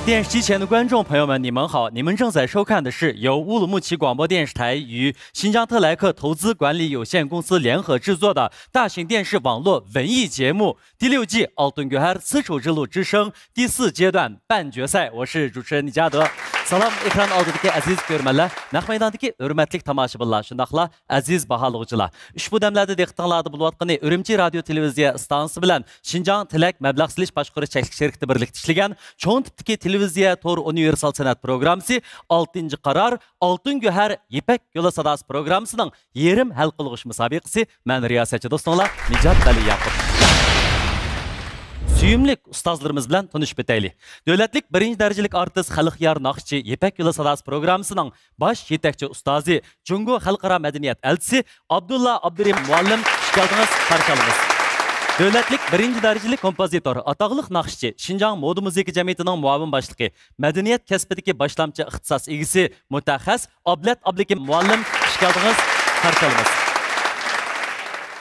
电视机前的观众朋友们，你们好！你们正在收看的是由乌鲁木齐广播电视台与新疆特莱克投资管理有限公司联合制作的大型电视网络文艺节目第6季《Altın Göher丝绸之路之声》第4阶段半决赛。我是主持人李嘉德。Salam ekran oldidagi aziz ko'rmanlar, naq maydondagi hurmatli tomoshabinlar, shundaqla aziz baholovchilar. Ushbu damlarda diqqatingizda bo'layotgani Urumchi radio televiziya stansiyasi bilan Xinjiang Tilak mablag' silish boshqarish shirkati birlikda ishlagan cho'ng tipdagi televiziya to'r universal san'at programmasi 6-qaror Altın Göher Ipak yo'li sadosi programmasining yerim hal qilg'ish musobaqasi. Men riyosatchi do'stlar Nijat Ali Yaqub. Suyumlik ustozlarimiz bilan tanishib o'taylik. Davlatlik 1-darajalik artist Xalqyar Naqshchi Ipak yo'li sadosi programmasining bosh yetakchi ustozi, Jungo xalqaro madaniyat elchisi Abdulla Abdurim muallim, xush keldingiz, qarshi olamiz. Davlatlik 1-darajalik kompozitor, ataqliq naqshchi, Xinjiang moda muzika jamiyatining muavin boshlig'i, madaniyat kasbidagi boshlamchi ixtisos egasi, mutaxassis Ablat Ablikim muallim, xush keldingiz, qarshi olamiz.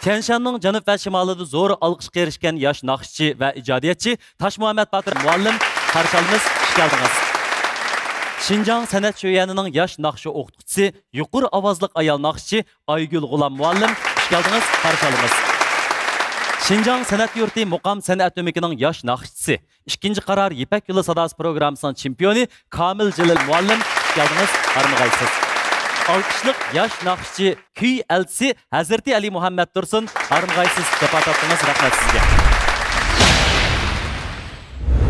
Tianshanning janub va shimolida zo'r olqishga erishgan yosh naqshchi va ijodiyatchi Tosh Muhammad Botir muallim, qarshi olamiz, xush keldingiz. Xinjiang san'at sho'yanining yosh naqshi o'qituvchisi, yuqori ovozli ayol naqshchi Aygul G'ulom muallim, xush keldingiz, qarshi olamiz. Xinjiang san'at yurti muqam san'at o'mikining yosh naqshchisi, 2-qaror Ipak yo'li sadosi programmasining chempioni Kamil Jalil muallim, xush keldingiz, qarmag'aysiz. Alqishliq yosh naqshchi kuy elchisi Hazrati Ali Muhammad Tursun, qarmag'aysiz, departamentimiz rahmat sizga.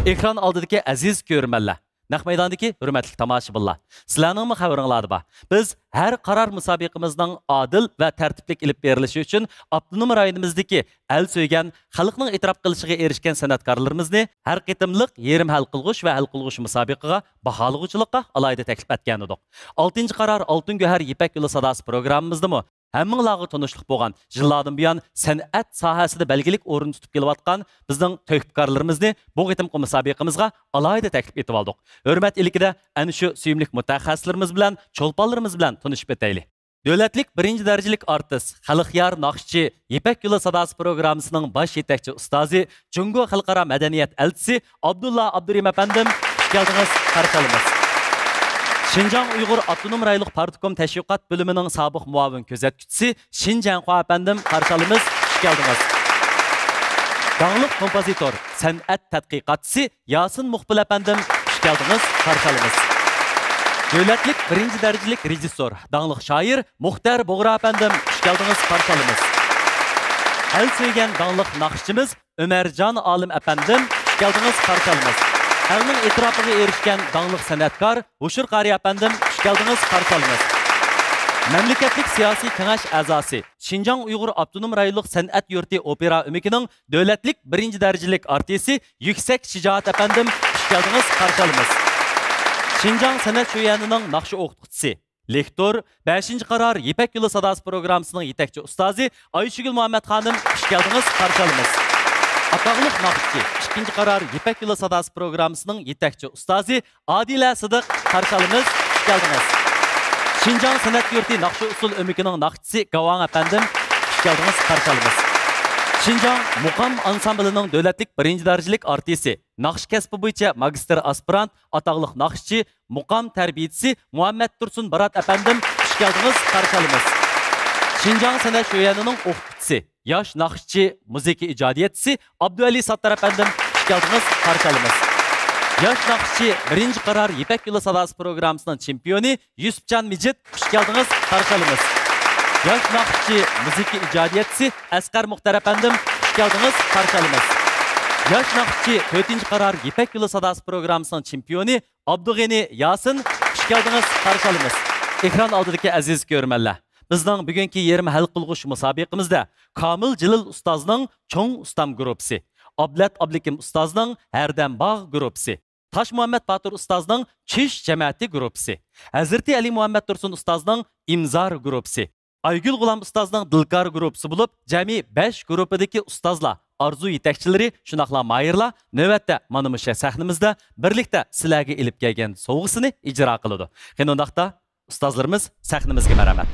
Ekran oldidagi aziz ko'rmanlar, naq maydondagi hurmatli tomoshabinlar, sizlarning xabaringlarda bor. Biz har qaror musobaqamizning adil va tartibli ilib berilishi uchun avtonom rayonimizdagi el so'ygan, xalqning e'tirof qilishiga erishgan san'atkorlarimizni har qitimliq yerim hal qilg'ish va hal qilg'ish musobaqaga baholag'uvchilikqa alohida taklif etgan edik. 6-qaror Altın Göher Ipak yo'li sadosi programmamizdami hammanglarga tanishlik bo'lgan, yillardan buyon san'at sohasida belgilik o'rin tutib kelayotgan bizning tövbkarlarimizni bu qitimqi musobaqamizga alohida taklif etib oldik. Hurmat ilikida ana shu suyumlik mutaxassislarimiz bilan, cho'lponlarimiz bilan tanishib o'taylik. Davlatlik 1-darajalik artist Xalqyar Naqshchi Ipak yo'li sadosi programmasining bosh yetakchi ustozi, Jungo xalqaro madaniyat elchisi Abdulla Abdurim apandim, xush keldingiz, qarshi olamiz. Xinjiang Uyg'ur Avtonom rayonlik Partikom tashviqot bo'limining sobiq muavin kuzatuvchisi Xinjianxo apandim, qarshi olamiz, xush keldingiz. Danglik kompozitor, san'at tadqiqotchisi Yasin Muqbil apandim, xush keldingiz, qarshi olamiz. Davlatlik 1-darajalik rejissor, danglik shoir Muxtar Bo'g'ra apandim, xush keldingiz, qarshi olamiz. El so'ygan danglik naqshchimiz Umarjon Olim apandim, xush keldingiz, qarshi olamiz. Elning e'tirofiga erishgan danglik san'atkor O'shir Qari apandim, xush keldingiz, qarshi olamiz. Mamlakatlik siyosiy kengash a'zosi, Xinjiang Uyg'ur Avtonom rayonlik san'at yurti opera o'mikining davlatlik 1-darajalik artisti Yuksak Shijoat apandim, xush keldingiz, qarshi olamiz. Xinjiang san'at sho'yanining naqshi o'qituvchisi, lektor, 5-qaror Ipak yo'li sadosi programmasining yetakchi ustozi Ayshugul Muhammad xonim, xush keldingiz, qarshi olamiz. Ataqliq naqshchi 2-qaror Ipak yo'li sadosi programmasining yetakchi ustozi Adila Sidiq, qarshi olamiz, xush keldingiz. Xinjiang san'at yurti naqshi usul o'mikining naqshchisi Gavang apandim, xush keldingiz, qarshi olamiz. Xinjiang muqam ansamblining davlatlik 1-darajalik artisti, naqsh kasbi bo'yicha magistr aspirant, ataqliq naqshchi, muqam tarbiyachisi Muhammad Tursun Barat apandim, xush keldingiz, qarshi olamiz. Xinjiang san'at sho'yanining o'qituvchisi, yosh naqshchi, muzika ijodiyatchisi Abduali Sattar apandim, xush keldingiz, qarshi olamiz. Yosh naqshchi 1-qaror Ipak yo'li sadosi programmasining chempioni Yusufjon Mijit, xush keldingiz, qarshi olamiz. Yosh naqshchi, muzika ijodiyatchisi Asqar Muxtar apandim, xush keldingiz, qarshi olamiz. Yosh naqshchi 4-qaror Ipak yo'li sadosi programmasining chempioni Abdug'ani Yasin, xush keldingiz, qarshi olamiz. Ekran oldidagi aziz ko'rmanlar, bizning bugungi yerim hal qilg'ish musobaqamizda Kamil Jalil ustozning cho'ng ustam guruhi, Ablat Ablikim ustozning Hardam bog' guruhi, Tosh Muhammad Botir ustozning Chish jamoati guruhi, Hazrati Ali Muhammad Tursun ustozning Imzor guruhi, Aygul G'ulom ustozning Dilkar guruhi bo'lib, jami 5 guruhidagi ustozlar, arzu yetakchilari, shunaqla mayirlar navbatda mana bu sahnamizda birlikda sizlarga ilib kelgan sovg'asini ijro qiladi. Qandoqda ustozlarimiz sahnamizga marhamat.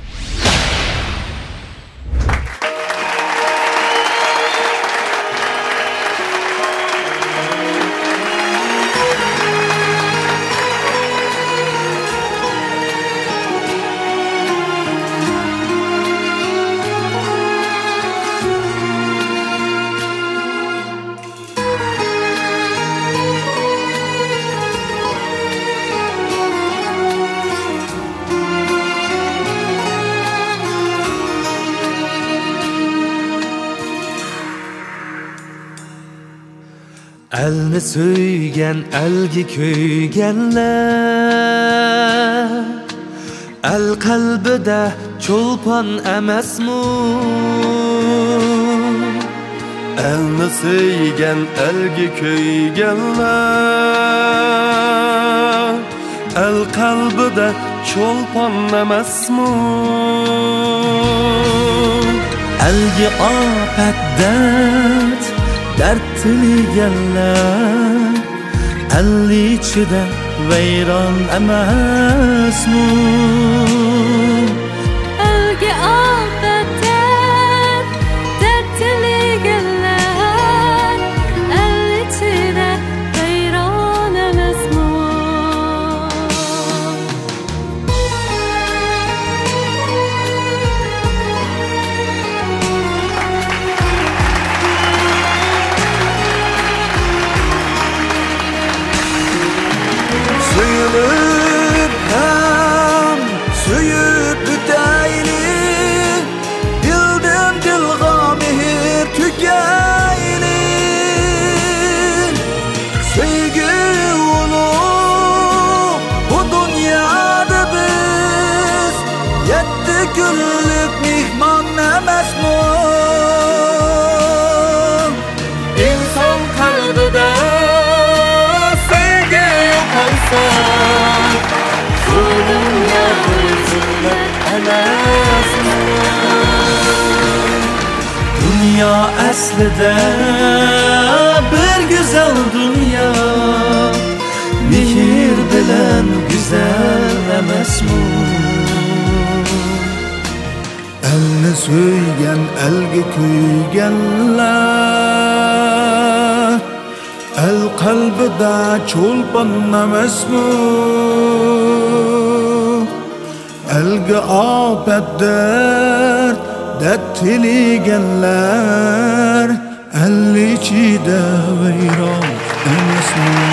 Elni söygen elgi köygenler El kalbide çolpan emesmu Elni söygen elgi köygenler El kalbide çolpan emesmu Elgi afet dert dertligenler elli içide veyran emesmu Elgi afet dert dertligenler elli içide veyran emesmu Söyülüp hem söyüp büteyli Dildim dilga mehir tükeyli Sevgi ulu bu dünyada biz Yetti günlük mihman emesmi İnsan kalbide Zulümle zulmet emesmi Dünya aslida bir güzel dünya Mehir bilen güzel emesmi Elni söygen elgi kuygenler El kalbide çolpan emesmi Elgi afet dert dertligenler elli içide veyran emesmi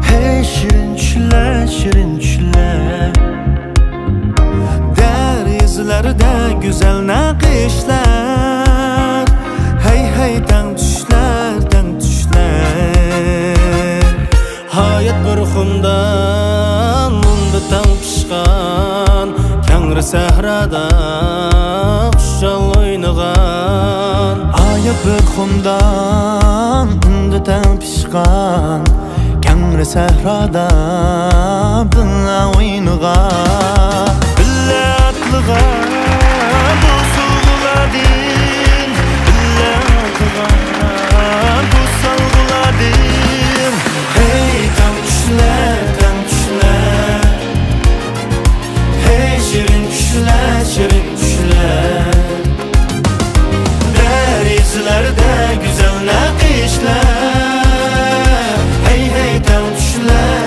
Hey şirin düşler Deryizlerde güzel nakışlar Hey tan düşler Hayat bir xundan mundu tan pişkan Kangri sahrada kuşal oynıgan Hayat bir xundan mundu tan pişkan Kangri sahrada billa oynıgan Billa atlıga bu sulguladin Billa atlıga bu salguladin Hey tan düşler Hey şirin düşler Deryizlerde güzel nakışlar Hey tan düşler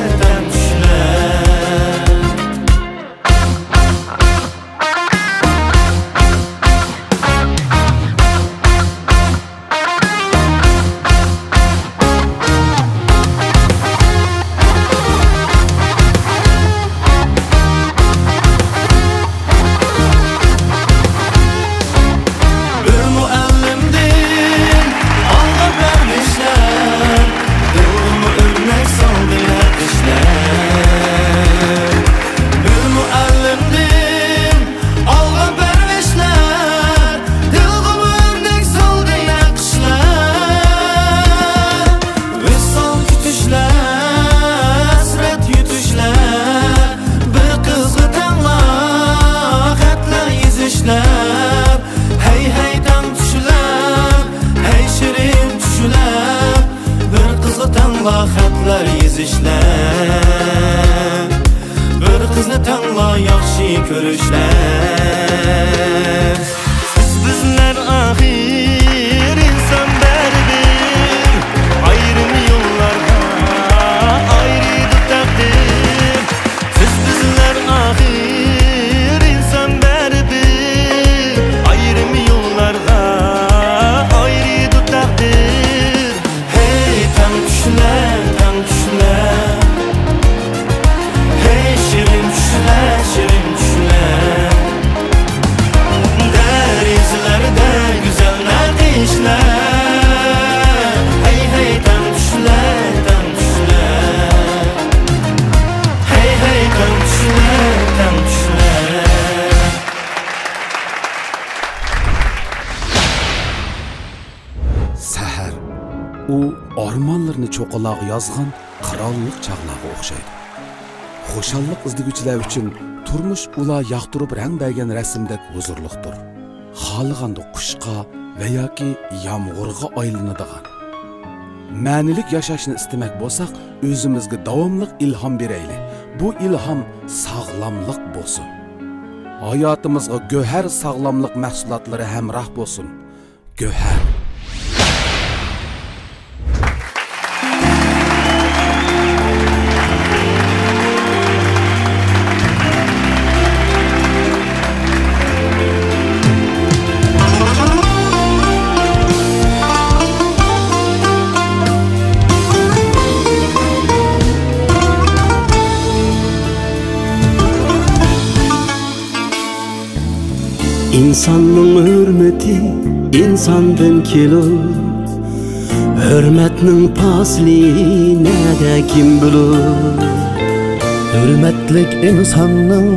ko'rishlar siz bizlar axir u armonlarni cho'qaloq yozgan qirollik chaqlarga o'xshaydi. Xo'shallik izlaguvchilar uchun turmush ular yoqtirib rang bergan rasmdek huzurliqdir. Xohlaganda qushqa va yoki yomg'irga aylanadigan. Ma'nilik yashashni istamak bo'lsak, o'zimizga davomli ilhom beraylik. Bu ilhom sog'lomlik bo'lsin. Hayotimizga go'har sog'lomlik mahsulotlari hamroh bo'lsin. Go'har. İnsanның hürmeti insandan kelur. Hürmetning pasli nada kim bilir. Hürmetlik insanның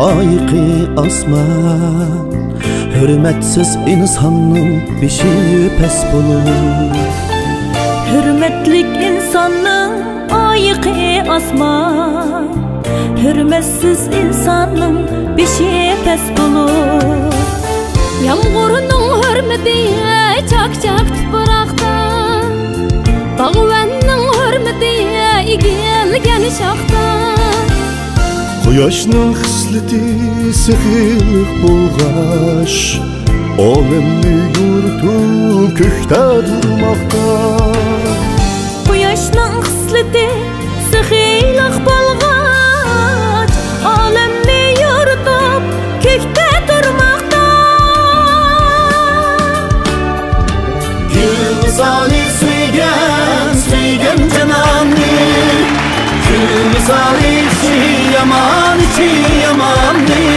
ayqi asman. Hürmetsiz insanның beşi pes bulur. Hürmetlik insanның ayqi asman. Hürmetsiz insanның beşi pes bulur. Yağmurunun hürmeti çak-çak tupraqda. Bağvanның hürmeti egilgen şaqda. Quyoshning xislati sexilik bo'lg'ash, olamni yuritib ko'kda durmoqda. Quyoshning xislati sexilik bo'lg'ash, olamni yuritib ko'kda durmoqda. Gül misali suygan cananni. Gül misali yamanni.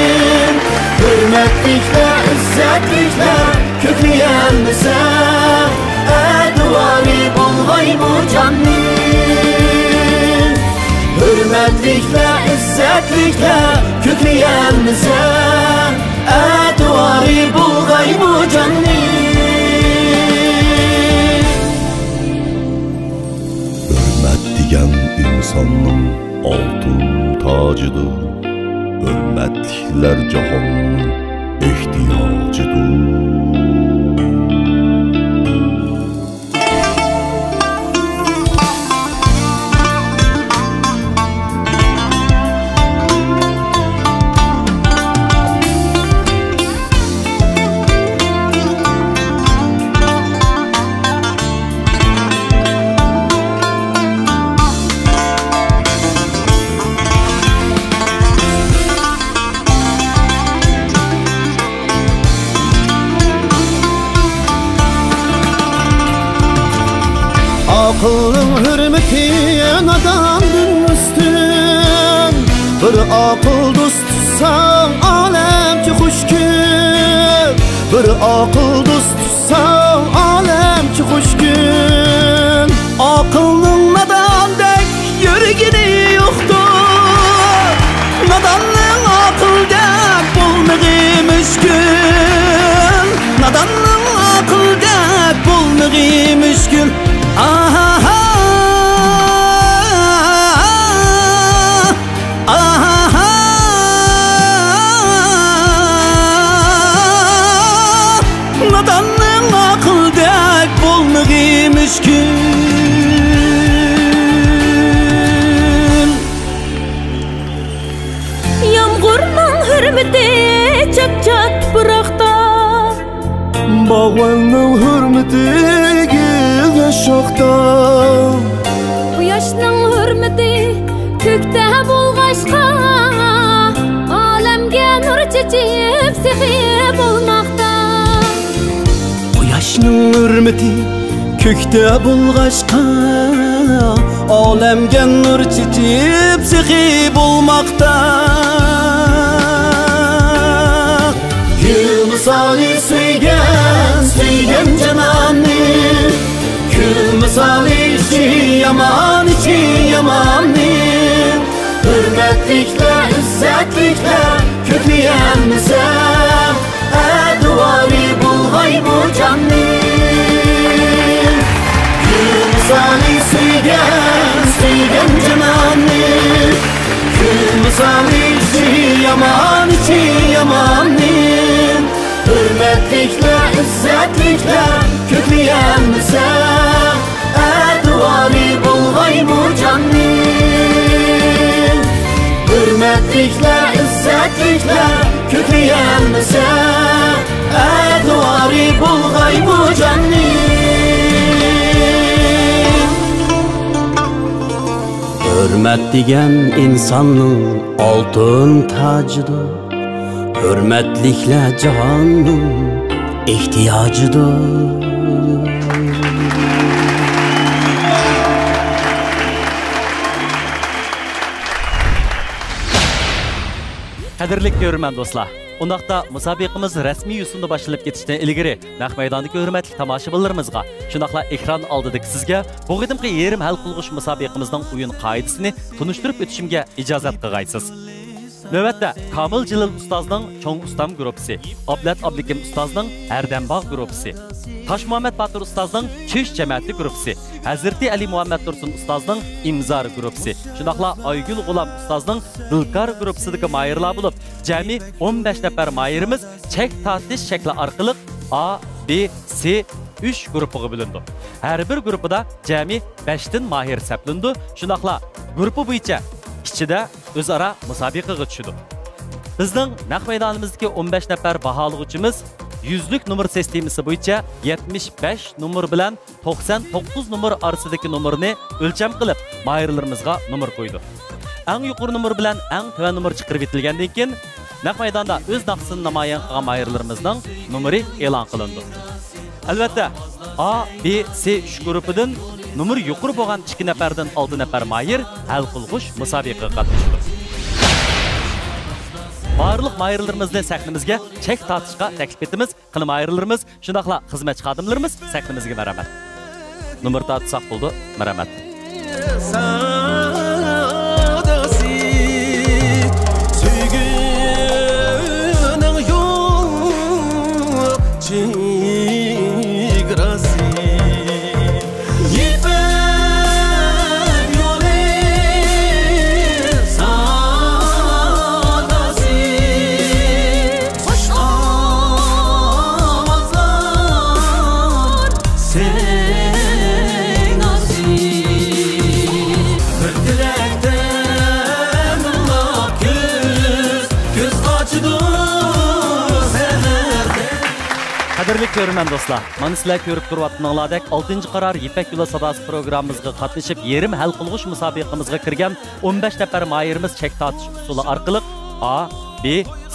Hürmetlikler, izzetlikler kökleyenmese duali bulgay bu canni. Hürmetlikler, izzetlikler kökleyenmese duali bulgay bu canni. Hürmetligen insanın altın tacıdır. Hürmetlikler cahannın ihtiyacıdır. Akılın hürmeti nadandan üstün. Bir akıl dost tutsan alemki hoş gün. Bir akıl dost tutsan alemki hoş gün. Akılın nadandek yürgeni yoktur. Nadanın akıldek bulmağı müşkül. Nadanın akıldek bulmağı müşkül. Nadanın akıldek bulmağı müşkül. Yağmurning hürmeti çak-çak tupraqda. Bağvanның hürmeti egilgen şaqda. Quyoshning hurmati ko'kda bo'lg'ashqa, olamga nur chechib sehi bo'lmoqda. Quyoshning hurmati ko'kda bo'lg'ashqa, olamga nur chechib sehi bo'lmoqda. Gül misali suygan cananni. Gül misali yamanni. Hürmetlikler, izzetlikler kökleyenmese duali bulgay bu canni. Gül yaman içi yamanın hürmetlikler izzetlikler kökleyemse duali bulgay bu canın hürmetlikler izzetlikler kökleyemse duali bulgay bu canın hürmet degen insanın altın tacıdır hürmetlikler canın ihtiyacıdır Qadirli görürmen dostlar. Ondaqda musabiqimiz rasmiy yo'sinda boshlanib ketishdan ilgari naq maydondagi hurmatli tomoshabinlarimizga, shundaqla ekran oldidagi sizga bu qadimgi yerim hal qilg'ish musabiqimizning o'yin qoidasini tunishtirib o'tishimga ijozat qilg'aysiz. Navbatda Komil Jilil ustozning Cho'ng Ustam gruppasi, Ablat Ablikim ustozning Ardambog' gruppasi, Tosh Muhammad Batur ustozning Chesh jamiyati gruppasi, Hazrati Ali Muhammad Tursun ustozning Imzor gruppasi, shundaqla Aygul G'ulom ustozning Dilkar gruppasidagi mayirlar bo'lib, jami 15 nafar mayirimiz chek tortish shakli orqali A, B, C 3 guruhga bo'lindi. Har bir guruhda jami 5 dan mahir saplandi. Shundaqla guruh bo'yicha ichida o'zaro musobaqa tushdi. Bizning naq maydonimizdagi 15 nafar baholug'uchimiz 100lik numar sistemasi bo'yicha 75 numar bilan 99 numar orasidagi numarni o'lcham qilib, mayirlarimizga numar qo'ydi. Eng yuqori numar bilan eng tuvan numar chiqarib etilgandan keyin naq maydonda o'z naqsini namoyon qilgan mayirlarimizning numeri e'lon qilindi. Albatta, A, B, C 3 guruhidan numar yuqori bo'lgan 2 nafardan 6 nafar mayir hal qilg'ish musobaqa qatnashdi. Barliq mayirlarimizni sahnimizga chek tortishga taklif etamiz. Qilib mayirlarimiz, shundaqla xizmatchi xodimlarimiz sahnimizga marhamat. Numar tortsak bo'ldi, marhamat. Qadirli ko'rman dostlar. Mana sizlar ko'rib turibsizlar. 6-chi qaror Ipak yo'li sadosi programmamizga qatnashib, yerim hal qilg'ish musobaqamizga kirgan 15 nafar mayirimiz chek tortish usuli orqali A, B,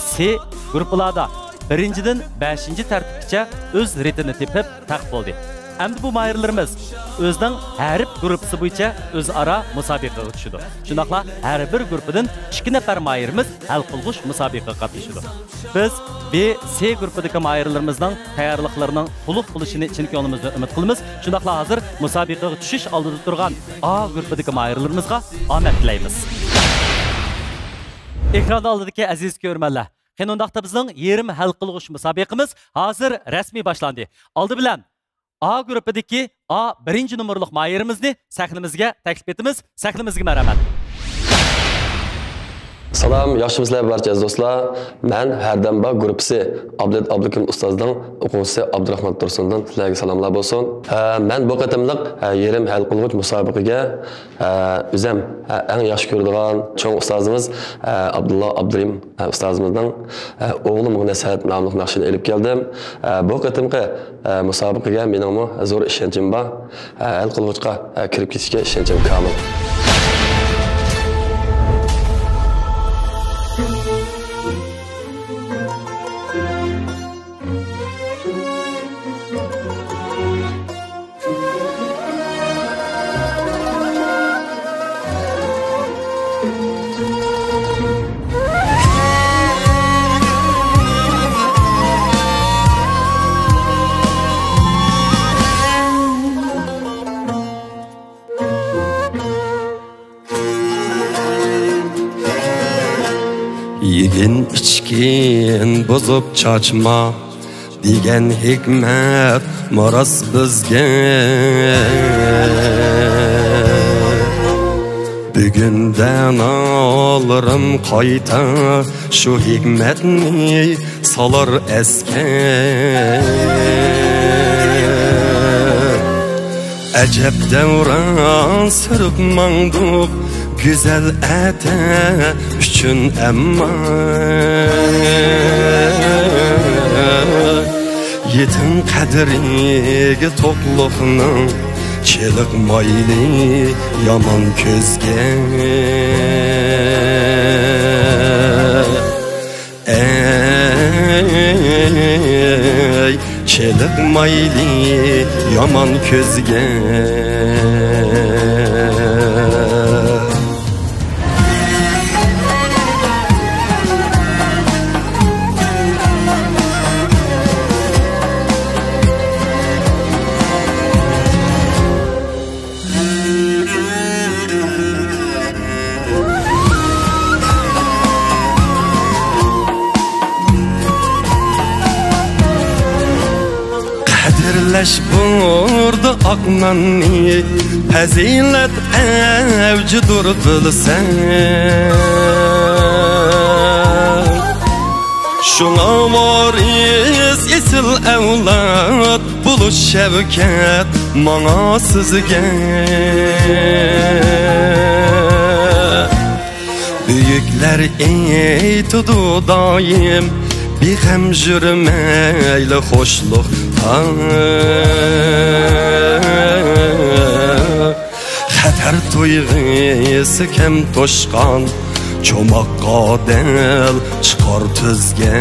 C guruhlarda 1-dan 5-chi tartibgacha o'z ritini tepib taqib bo'ldi. Endi bu mayirlarimiz o'zining har bir guruhi bo'yicha o'zaro musobaqaga tushdi. Shundaqla har bir guruhdan 2 nafar mayirimiz hal qilg'ish musobaqaga qatnashdi. Biz B, C guruhidagi mayirlarimizning tayyorliklarining to'liq bo'lishini chin ko'nglimizdan umid qilamiz. Shundaqla hozir musobaqaga tushish oldida turgan A guruhidagi mayirlarimizga omad tilaymiz. Ekranda oldidagi aziz ko'rmanlar, qanundaqda bizning yerim hal qilg'ish musobaqamiz hozir rasmiy boshlandi. Oldi bilan A guruhidagi A 1-chi numurliq mayirimizni sahnimizga taklif etamiz. Sahnimizga marhamat. Salam, yaxshimizlar barcha aziz do'stlar. Men Ardambog' gruppasi Ablat Ablikim ustozning o'quvchisi Abdurahmon Tursundan sizlarga salomlar bo'lsin. Men bu qatimliq yerim hal qilg'ich musobaqaga o'zim eng yaxshi ko'radigan cho'ng ustozimiz Abdulloh Abdurim ustozimizning o'g'li Munassat nomli naqshini olib keldim. Bu qatimqi musobaqaga mening zo'r ishonchim bor. Hal qilg'ichga kirib ketishga ishonchim komil. Yegin içkin bozup çaçma degan hikmat moros bizga Bugünden alırım qayta şu hikmetni salar eske. Əcəb devran sürüp manduq güzel ete üçün emma. Yetim qadriga to'qliqning çelik mayli yaman közge. Ey çelik mayli yaman közge. Qadirlash burda aqmanni fazilat avjidur bilsan. Şuna varis esil avlad buluş şevket mana sizge. Büyükler eytudu daim bixem jürmeyle hoşluqta. Xatar toyg'isi kam to'shqan cho'moqqa del chiqar tuzga.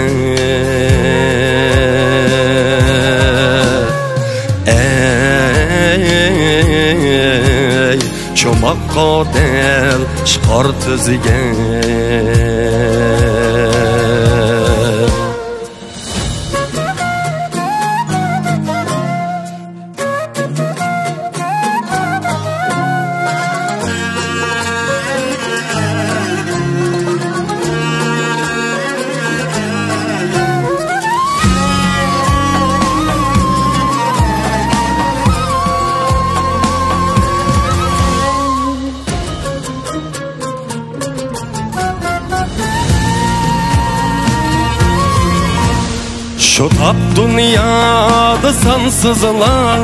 Ey cho'moqqa del chiqar tuzga. Şu tap dünyada sansızlar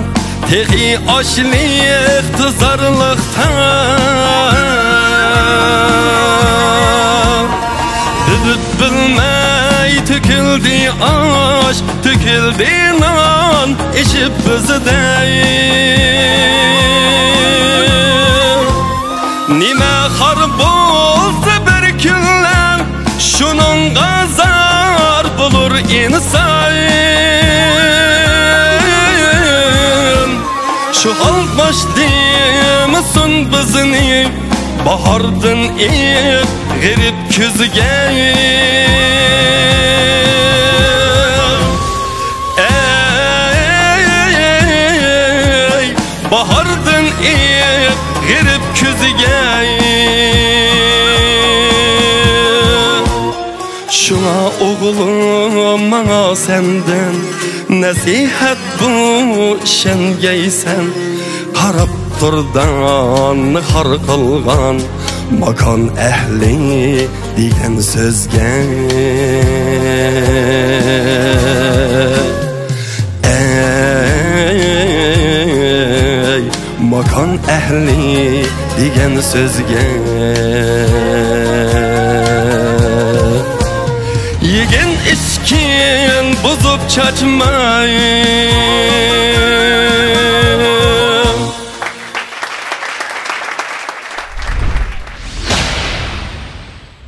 tehi açlık tızarlıkta. Düdüt bilmey tüküldü aş, tüküldü nan eşip bizde. Nime har bolsa bir günler şunun gazar bulur insan. Şu halbaş demisin bizni bahardın ip garip küzge. Ey bahardın ip garip küzge. Şuna oğlum bana senden nasihat bu şengeysen. Qarab turdan har qilgan makon ahli degan so'zga. Ey makon ahli degan so'zga. Yegen içkin bozup çaçmayın.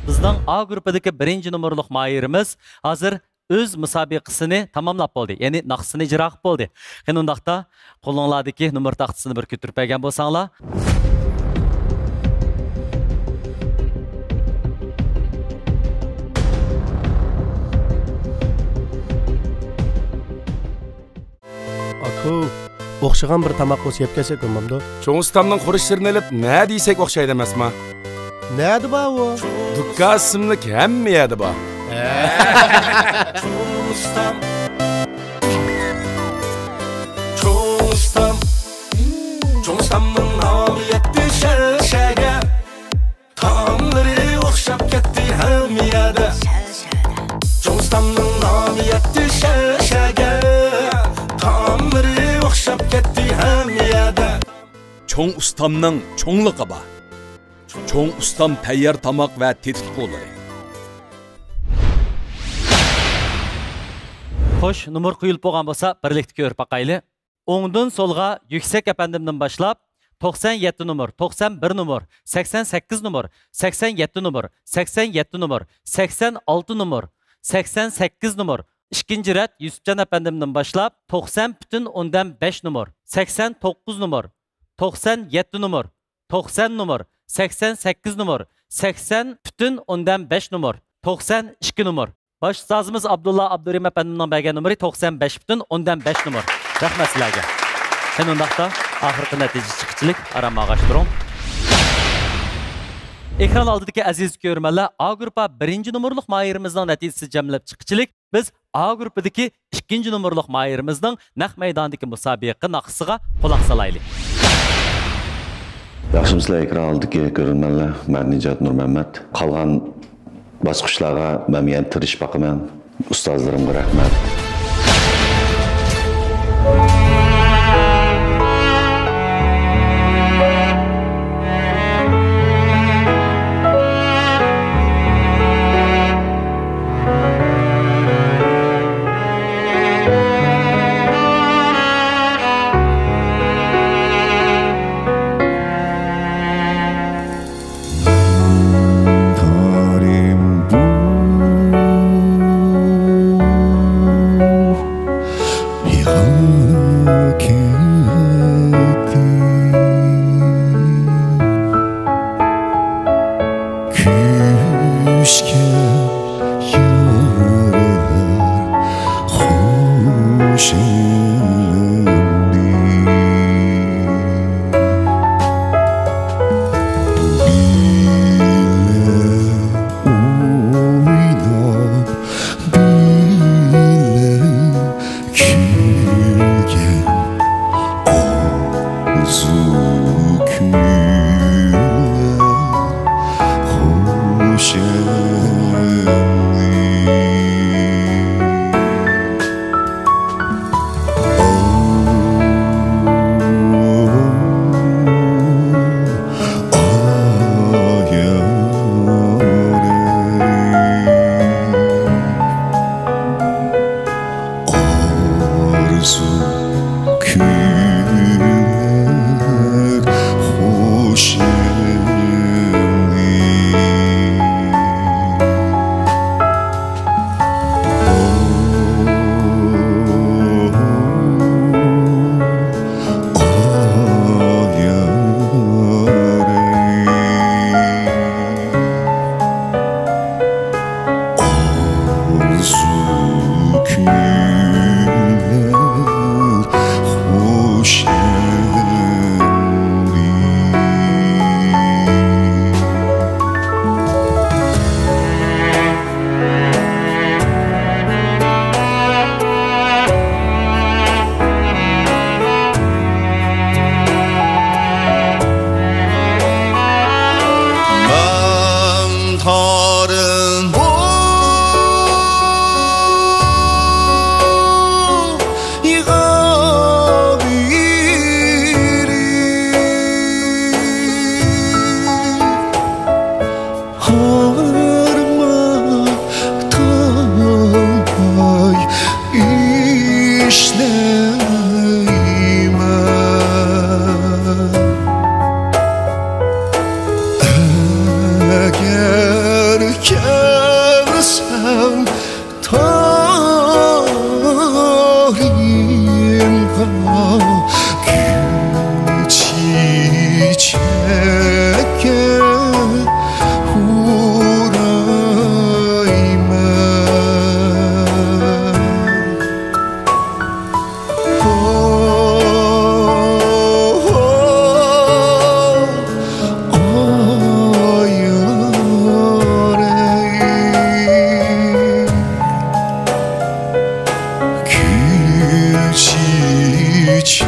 Bizden A grupidagi birinchi numurliq mayirimiz hozir o'z musobaqasini tamomlab bo'ldi. Ya'ni naqsini ijro qilib bo'ldi. Qani undaqda qo'linglardagi numur taxtasini bir ko'tarib bergan bo'lsanglar. O'xshagan bir tamoq o'zi yeb kelsak bo'lmamdi. Cho'ng ustamning xurishlarini olib, nima deysak o'xshaydi emasmi? Nadi bu? Dukka ismlik hamma yerda bor. Cho'ng ustamning nomi yetdi sharshaga. Çoğ ustamның çoğunluğu var. Çoğ ustam tayyor tamoq va tetikko'lari. Xo'sh, numar qo'yilib bo'lgan bo'lsa, birlikda ko'rib boqayli. O'ngdan so'lga yuksak apandimdan boshlab 97 numar, 91 numar, 88 numar, 87 numar, 87 numar, 86 numar, 88 numar. İkinci ret Yusufcan Efendim'den başlap 90,5 numar, 89 numar, 97 numar, 90 numar, 88 numar, 80,5 numar, 92 numar. Baş sazımız Abdullah Abdurrahim Efendim'den belge numara 95,5 numar. Rahmet sizlerge. Sen ondaqda ahırkı netice çıkıcılık arama ağaçtırın. Ekran aldıdaki aziz görürmenler, A grupa 1. numaralık mayerimizden neticesi cemlep çıkıcılık. Biz A grupadaki 2. numaralık mayerimizden naq meydandaki musabiqi naqsıga kulaq salaylı. Yaxşımızlar ekran aldıdaki görürmenler, ben Nicat Nur Mehmet. Qalğan basqıçlarga mən yana tiriş baxıman. Ustazlarımga rahmat. Küçük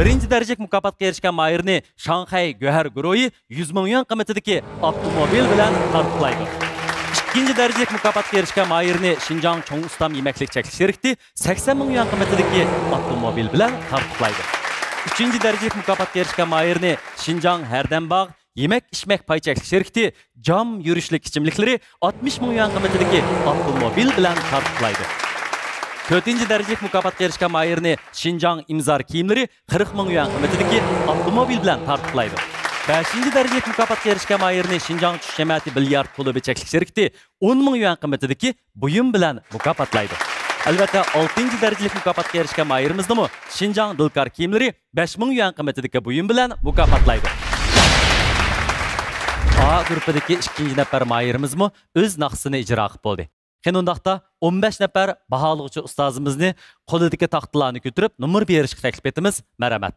Birinci derecek mukofotga erishgan mayirni Shanghai Go'har guruhi 100 ming yuan qiymatidagi avtomobil bilan taqdirlaydi. İkinci derecek mukofotga erishgan mayirni Xinjiang Cho'ng Ustam yemeklik cheklik sherikti 80 ming yuan qiymatidagi avtomobil bilan taqdirlaydi. Üçüncü derecek mukofotga erishgan mayirni Xinjiang Herdembag yemek içmek pay cheklik sherikti cam yurishlik ichimliklari 60 ming yuan qiymatidagi avtomobil bilan taqdirlaydi. 4. derecek mukofotga erishgan mayirni Xinjiang imzar kiyimlari 40 ming yuan qiymatidagi avtomobil bilan taqdirlaydi. 5. derecek mukofotga erishgan mayirni Xinjiang tush jamiyati bilyard klubi cheklik sherikti 10 ming yuan qiymatidagi buyum bilan mukofotlaydi. Albatta 6. derecalik mukofotga erishgan mayirimizni Xinjiang dilkar kiyimlari 5 ming yuan qiymatidagi buyum bilan mukofotlaydi. A guruhidagi 2 nafar mayirimizni o'z naqsini ijro qilib bo'ldi. Qanundaqda 15 nafar baholug'chi ustozimizni qo'lidagi taxtlarni ko'tarib nomer berishga taklif etamiz. Marhamat.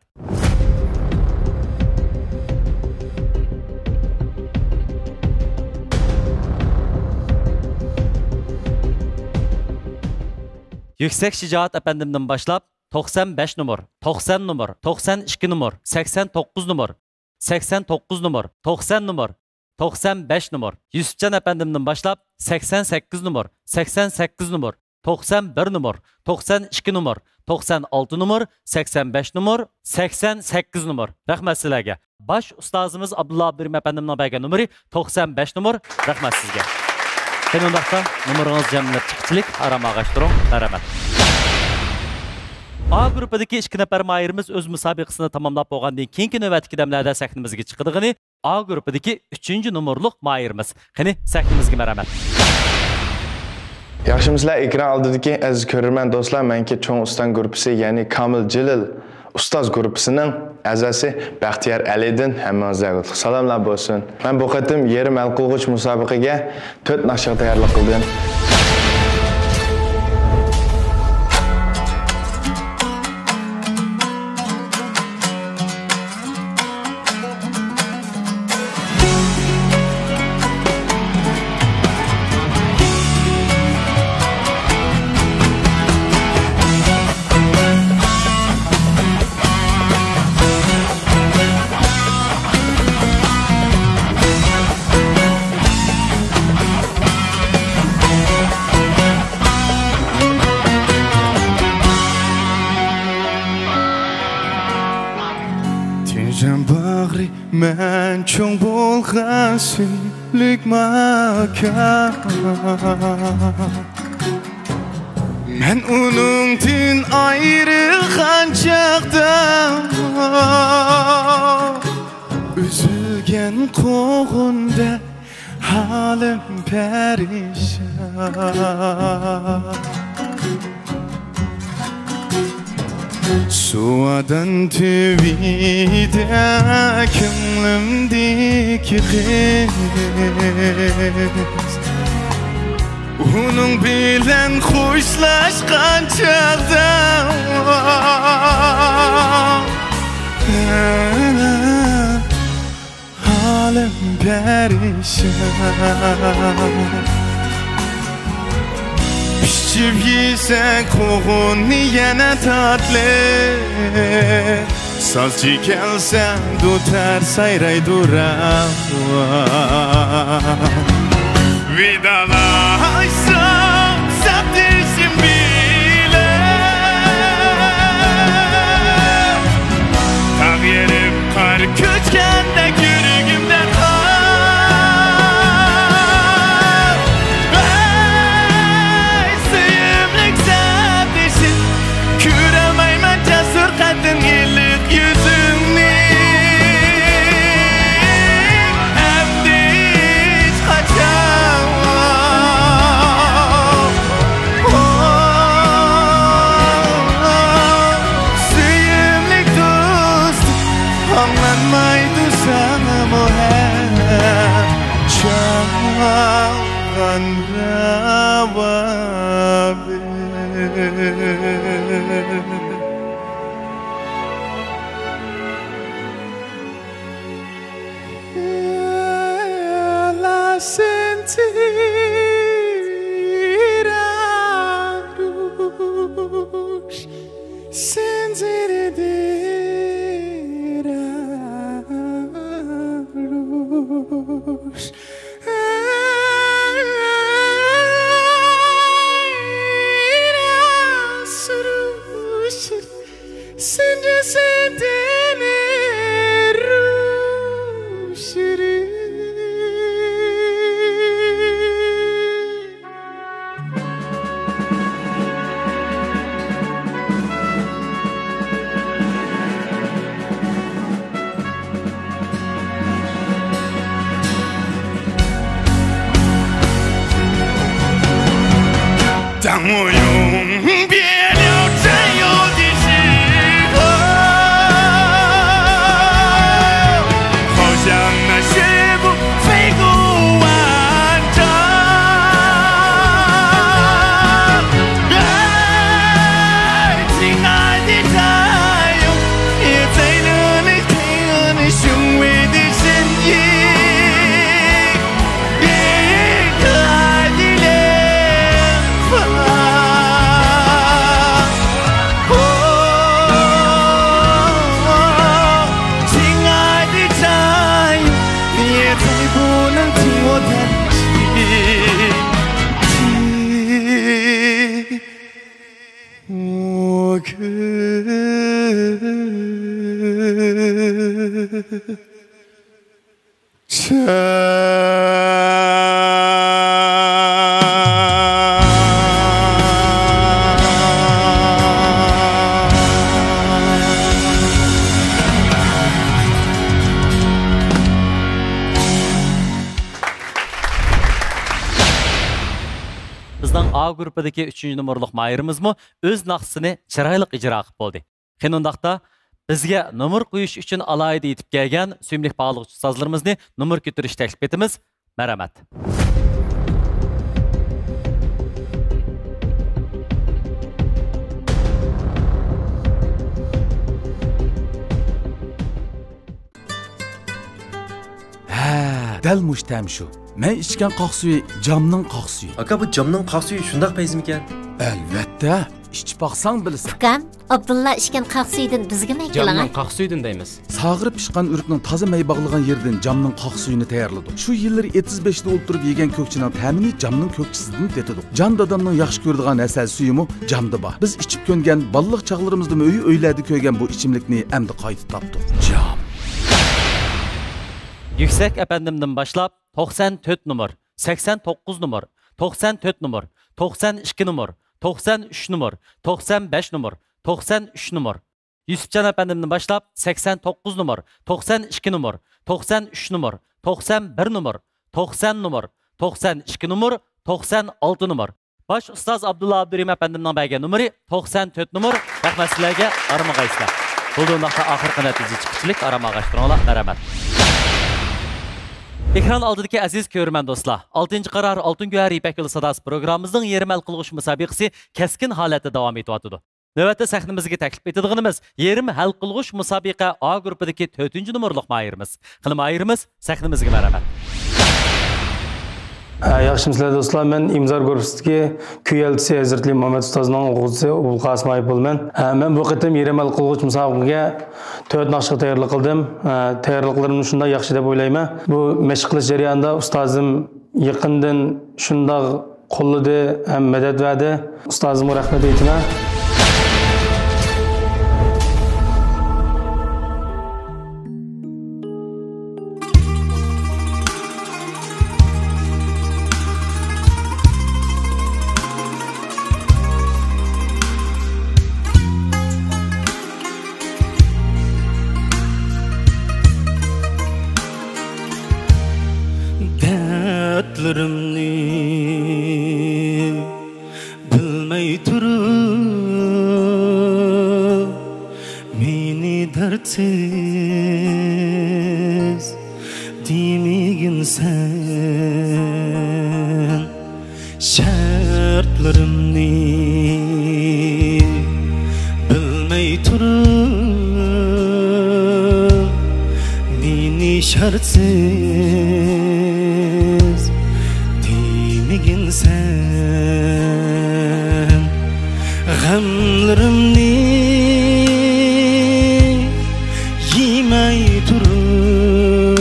Yüksek Şicaat efendimden başlap 95 numar, 90 numar, 92 numar, 89 numar, 89 numar, 90 numar, 95 numar. Yusufcan efendimden başlap 88 numar, 88 numar, 91 numar, 92 numar, 96 numar, 85 numar, 88 numar. Rahmet sizlerge. Baş ustazımız Abdullah Abdurrahim efendimden bergen numari 95 numar. Rahmet sizge. Qanundaqda numaranız jamlab chiqchilik aramag'ashtiring. Rahmat. A guruhidagi 2 nafar mayirimiz o'z musobaqasini tamomlab bo'lgandan keyingi navbatdagi damlarda sahnimizga chiqadigini A guruhidagi 3-numurliq mayirimiz. Qani sahnimizga marhamat. Yaxshimizlar, ekran oldidagi aziz ko'rarman do'stlar, menga Cho'ng Ustam guruhi, ya'ni Kamil Jilil Ustoz guruhining a'zosi Baxtiyor Alidan hammangizga salomlar bo'lsin. Men bu qatim yerim hal qilg'ich musobaqaga 4 naqshga tayyorlik qildim. Men cho'ng bo'lgan suylik makan Men uningdan ayrilgan chaqda Üzülgen qo'g'inda halim perişan Suadan tüvide kimlimdeki kız Onun bilen hoşlaşkan çağda Halim perişan Pişip yesek koğunu yine tatlı Sazcı gelsen tutar sayray duram Vidalaşsam saptırsın bile Tam yerim kar köçkende yürüğümden 当我永别了占有的时候，好像那雪不飞过万丈。亲爱的太阳，也在那里配合你雄伟的身影。Bizning A guruhidagi 3-chi numurliq mayrimizmi o'z naqsini chiroyli ijro qilib bo'ldi. Qanundaqda bizga numur qo'yish uchun alohida yetib kelgan suyimli bog'liq ustozlarimizni numur ko'tarish taklif etamiz. Marhamat. Dal mushtam shu. Men ichgan qoq suvi jamning qoq suvi. Aka bu jamning qoq suvi shundoq paysmi ekan? Albatta, ichib baqsang bilasan. Ukam, Abdulla ichgan qoq suvidan bizga nima keling? Jamning qoq suvidan deymiz. Sag'irib pishgan urukning toza may bog'lagan yerdan jamning qoq suvini tayyorladik. Shu yillar 75 da o'ltirib yegan ko'kchining ta'mini jamning ko'kchisidan tetidik. Jan dadamning yaxshi ko'radigan asal suyimi jamda bor. Biz ichib ko'ngan balliq chaqlarimizda uylarda ko'ygan bu ichimlikni endi qayta topdik. Jam. Yüksek efendimden başlap 94 numar, 89 numar, 94 numar, 92 numar, 93 numar, 95 numar, 93 numar. Yusufcan efendimden başlap 89 numar, 92 numar, 93 numar, 91 numar, 90 numar, 92 numar, 96 numar. Baş Ustaz Abdullah Abdurrahim efendimden belge numara 94 numar. Rahmet sizlerge aramağayslar. Bulduğundakta ahırkı netice çıkışçılık aramağayslar. Merhamet. Ekran aldidagi aziz ko'rman do'stlar. 6-qarar Altın Güher İpek Yolu Sadasi programımızın yerim hal qilg'ish musobaqasi keskin holatda davom etyapti. Navbatda sahnimizga taklif etadiganimiz yerim hal qilg'ish musobaqa A guruhidagi 4-numurliq mayirimiz. Qilim mayirimiz sahnimizga marhamat. Yaxshimisilar do'stlar, men imzor guruhidagi kuyelchisi Hazratli Muhammad Ustozning o'g'lisi Ul Qasim Aybolman. Men bu qitim yerim hal qilg'ish musobaqaga 4 naqshga tayyorlik qildim. Tayyorliklarimni shunday yaxshi deb o'ylayman. Bu mashq qilish jarayonida ustozim yaqindan shunday qo'lladi ham madad berdi. Ustozimga rahmat aytaman. Bilmey turib meni dardsiz demigin sen şartlarımni bilmey turib meni şartsız demigin sen gamlarımni yemey turib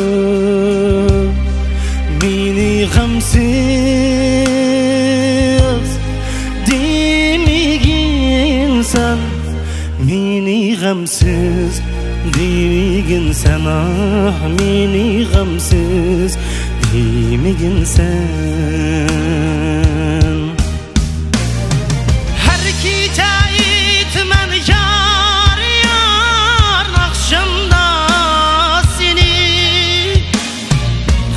meni gamsiz demigin sen meni gamsiz demigin sen ah meni gamsiz demigin sen her kitayet men yar yar nakşımda seni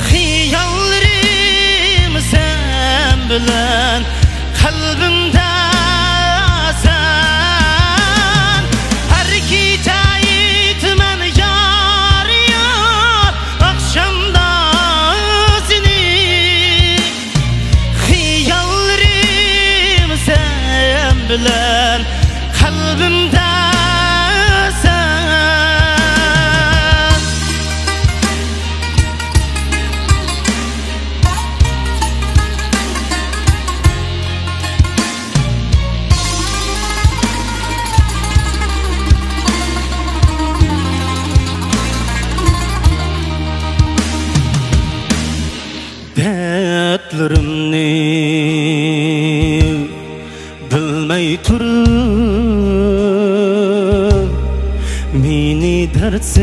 hiyallarım sen bilen kalbimde bilen kalbimde sen dertlerimni bilmey turup meni dertsiz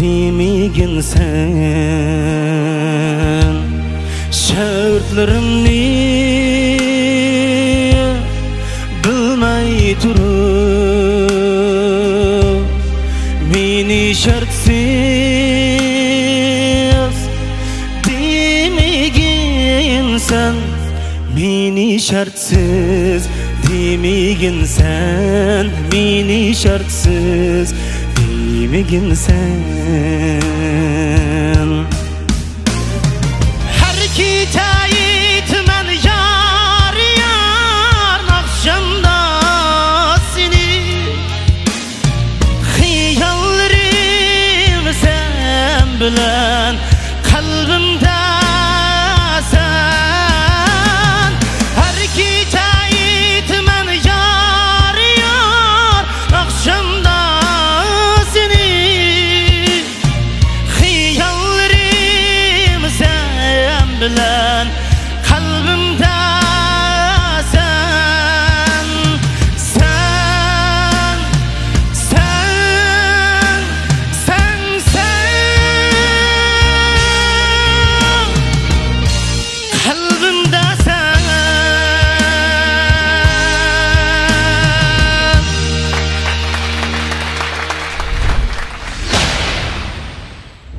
demigin sen şartlarımni bilmey turup meni şartsız demigin sen meni şartsız demigin sen meni şartsız demigin sen her kitayet men yar yar nakşamda seni hiyallerim sen bilen kalbimde sen her kitayet men yar yar nakşamda seni hiyallerim sen bilen kalbimde sen sen sen sen sen kalbimde sen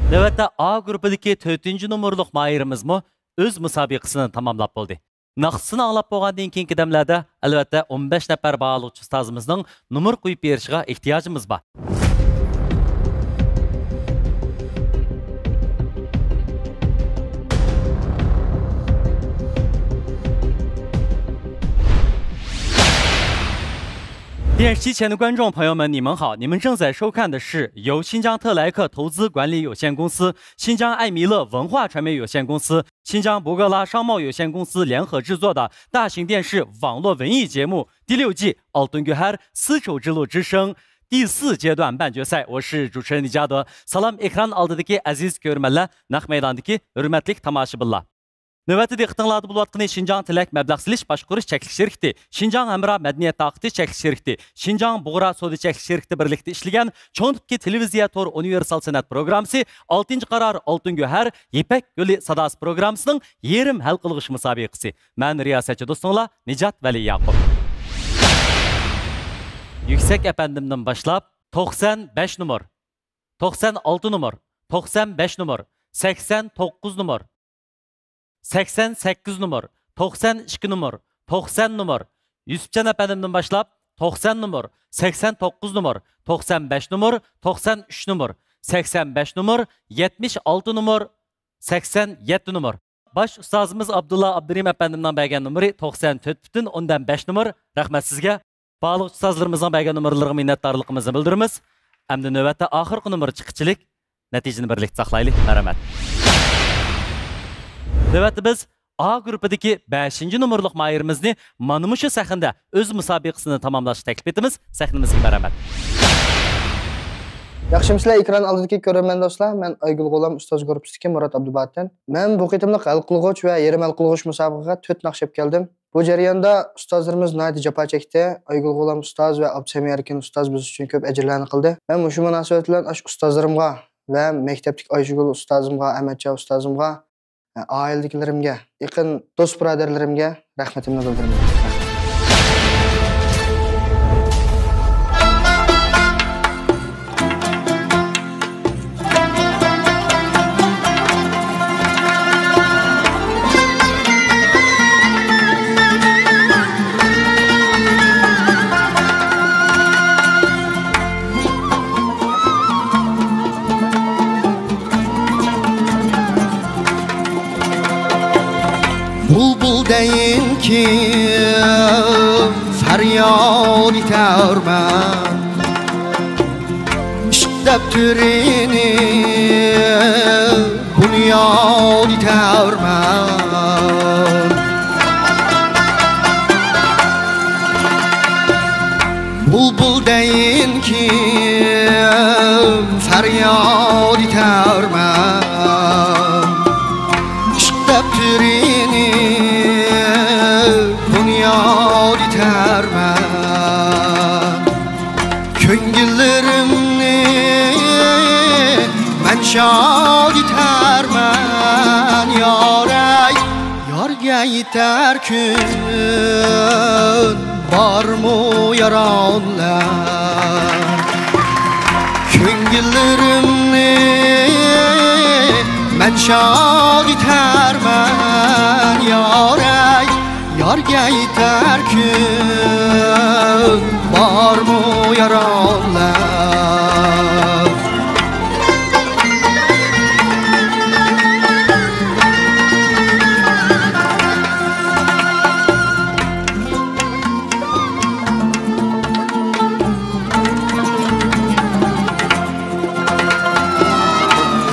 Növətdə A qrupidagi 4-cü numurluq mayırımızmı öz müsabiqəsini tamamlab boldu. Naqsını anlap bolğandan keyinki dəmlərdə əlbəttə 15 nəfər bağlıqçı ustazımızın numur qoyub berişigə ehtiyacımız var.电视机前的观众朋友们，你们好！你们正在收看的是由新疆特莱克投资管理有限公司、新疆艾弥勒文化传媒有限公司、新疆博格拉商贸有限公司联合制作的大型电视网络文艺节目第6季《Altın Göher丝绸之路之声》第4阶段半决赛。我是主持人Nijadı. Salam ekran aldidagi aziz ko'rmanlar, naq maydondagi hurmatli tomoshabinlar. Növbəti diqqətinizdə bulutqını Şinjan Tilak məbləğ silish başqurish çəkiliş şirkəti, Şinjan Əmra Mədəniyyət Taqiti çəkiliş şirkəti, Şinjan Buğra Sodi çəkiliş şirkəti birlikdə işləyən çoğ tipli televiziya tor universal sənət proqramısı 6-cı qarar Altın Göher İpək Gölü Sadası proqramısının yerim həll qılğış müsabiqəsi. Mən riyasətçi dostunla Nicat Vəli Yaqub. Yüksek efendimden başlap 95 numar, 96 numar, 95 numar, 89 numar, 88 numar, 92 numar, 90 numar, Yusufcan efendimden başlap 90 numar, 89 numar, 95 numar, 93 numar, 85 numar, 76 numar, 87 numar. Baş ustazımız Abdullah Abdurim efendimden bəgən numari 94,5 numar. Rəhmət sizə. Bağlıq ustazlarımızdan bəgən numaralarına minnətdarlığımızı bildirimiz. Əmdə növbətdə axırqı numar çıxıçılıq nəticəni birlikdə saxlayılıq. Mərəmət. Növbətdə biz A qrupidagi 5-ci numurluq mayırımızı manımışı səxində öz müsabiqəsini tamamlaşı təklif etdimiz. Səxnimizə mərəmət. Yaxşımısızlar ekran aldidagi ko'rarman do'stlar. Men Aygul G'olam ustoz guruhidan Murat Abdubattin. Men bu qitimliq hal qilg'uch va yarim hal qilg'uch musobaqaga 4 naqshab keldim. Bu jarayonda ustozlarimiz naydi jafo chekdi. Aygul G'olam ustoz va Abdusami Erkin ustoz biz uchun ko'p ajrlarni qildi. Men shu munosabat bilan ustozlarimga va maktabdagi Ayshugul ustozimga, Ahmadcha ustozimga, oiladagilarimga, yaqin do'st birodarlarimga rahmatimni bildiraman. Bulbul değil ki feryad etermen İşk depterini bunyad etermen Bulbul deyin ki feryad etermen İşk depterini bunyad etermen Köngüllerimni men şad etermen Yarey, yarga yeter gün Var mı yaranlar Köngüllerimni men şad etermen Yarey, yarga yeter gün Var mı yaranlar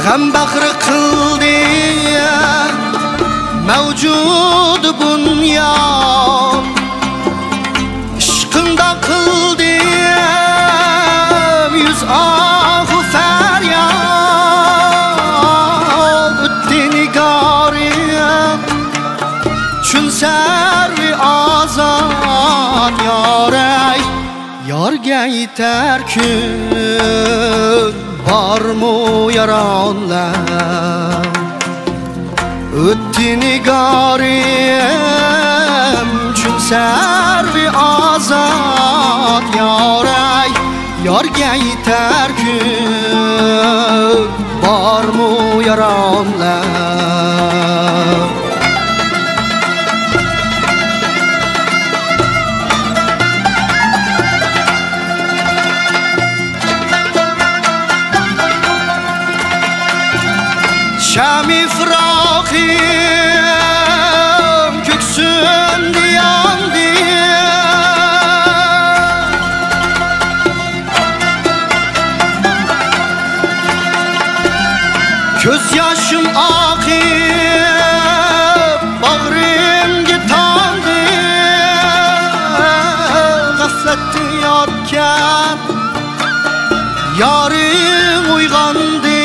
Gam bakır kıldı mevcud bunyad Işkında kıldı yüz ahu feryad Ötti nigari çün servi azad Yarey, yarga yeter gün Var mı yaranlar Ötti nigarem Çün servi azad Yarey, yarga yeter gün Var mı yaranlar Şami fırakım köksündü yandı Göz yaşım akıp bağrım gitandı Gafletti yarken yarım uygandı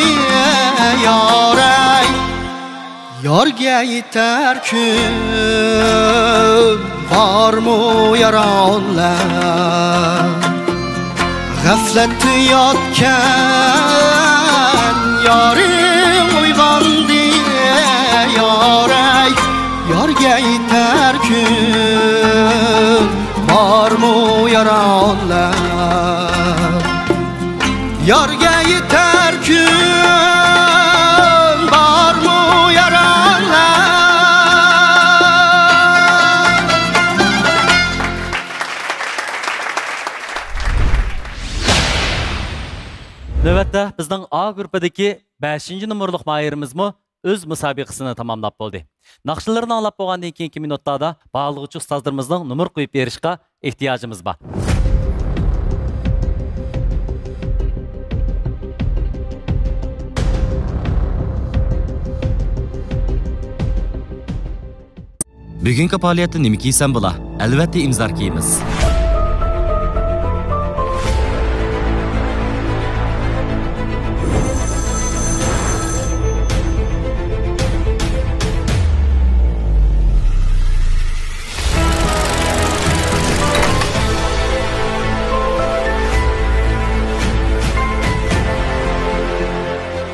Yarey, yarga yeter gün Var mı yaranlar Gafletli yatken yarım uygandı Yarey, yarga yeter gün Var mı yaranlar Yarga yeter gün Var mı yaranlar Növətdə bizning A qrupidagi 5-ci numurluq mayırımızmı öz müsabiqəsini tamamlab boldu. Naqşlarını anlap bolğandan keyinki minutlarda bağlıqçı ustazlarımızның numur qoyub berishqa ehtiyacımız var. Bugungi faoliyatda nima kiysan bo'la? Albatta imzor kiyimiz.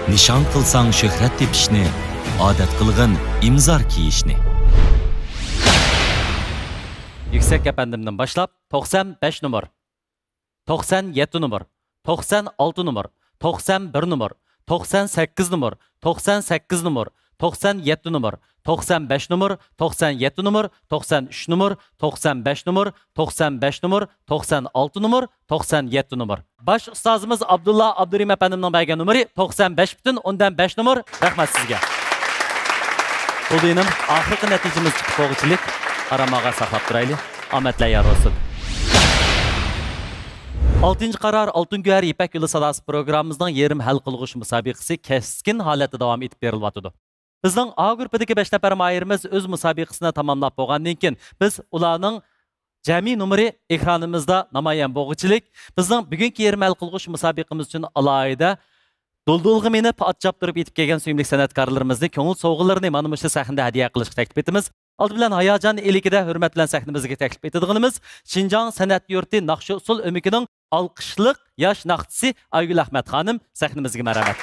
Nishon qilsang shuhrat tepishni, odat qilg'in imzor kiyishni. Yüksek efendimden başlap 95 numar, 97 numar, 96 numar, 91 numar, 98 numar, 98 numar, 97 numar, 95 numar, 97 numar, 93 numar, 95 numar, 95 numar, 96 numar, 97 numar. Baş ustazımız Abdullah Abdurrahim efendimden bergen numari 95 bütün ondan 5 numar. Rahmet sizge. Bu benim ahırkı neticemiz çıkıp oğuçilik. aramağa saqlab turaylı. Ametler yar olsun. 6. qarar Altın Güher İpek Yolu Sadası programımızdan yerim hal qılğış müsabiqəsi keskin halətdə davam etib berilvatıdı. Bizning A qrupidagi 5 nafar mayirimiz öz müsabiqəsini tamamlab bolğandan keyin biz ularning jami numeri ekranımızda namayan boğuchilik. Bizning bugungi yerim hal qılğış müsabiqəmiz üçün alayida Doldulğu menib atjab turib etib kelgan suyumlik san'atkorlarimizni ko'ngil sovg'alarini mana bu sahnada hadiya qilishga taklif etamiz. Aldı bilan hayajon eligida hurmat bilan sahnamizga taklif etadiganimiz Şinjan san'at yurti Naqshi usul o'mikining alqishliq yosh naqdisi Aygul Ahmad xonim sahnamizga marhamat.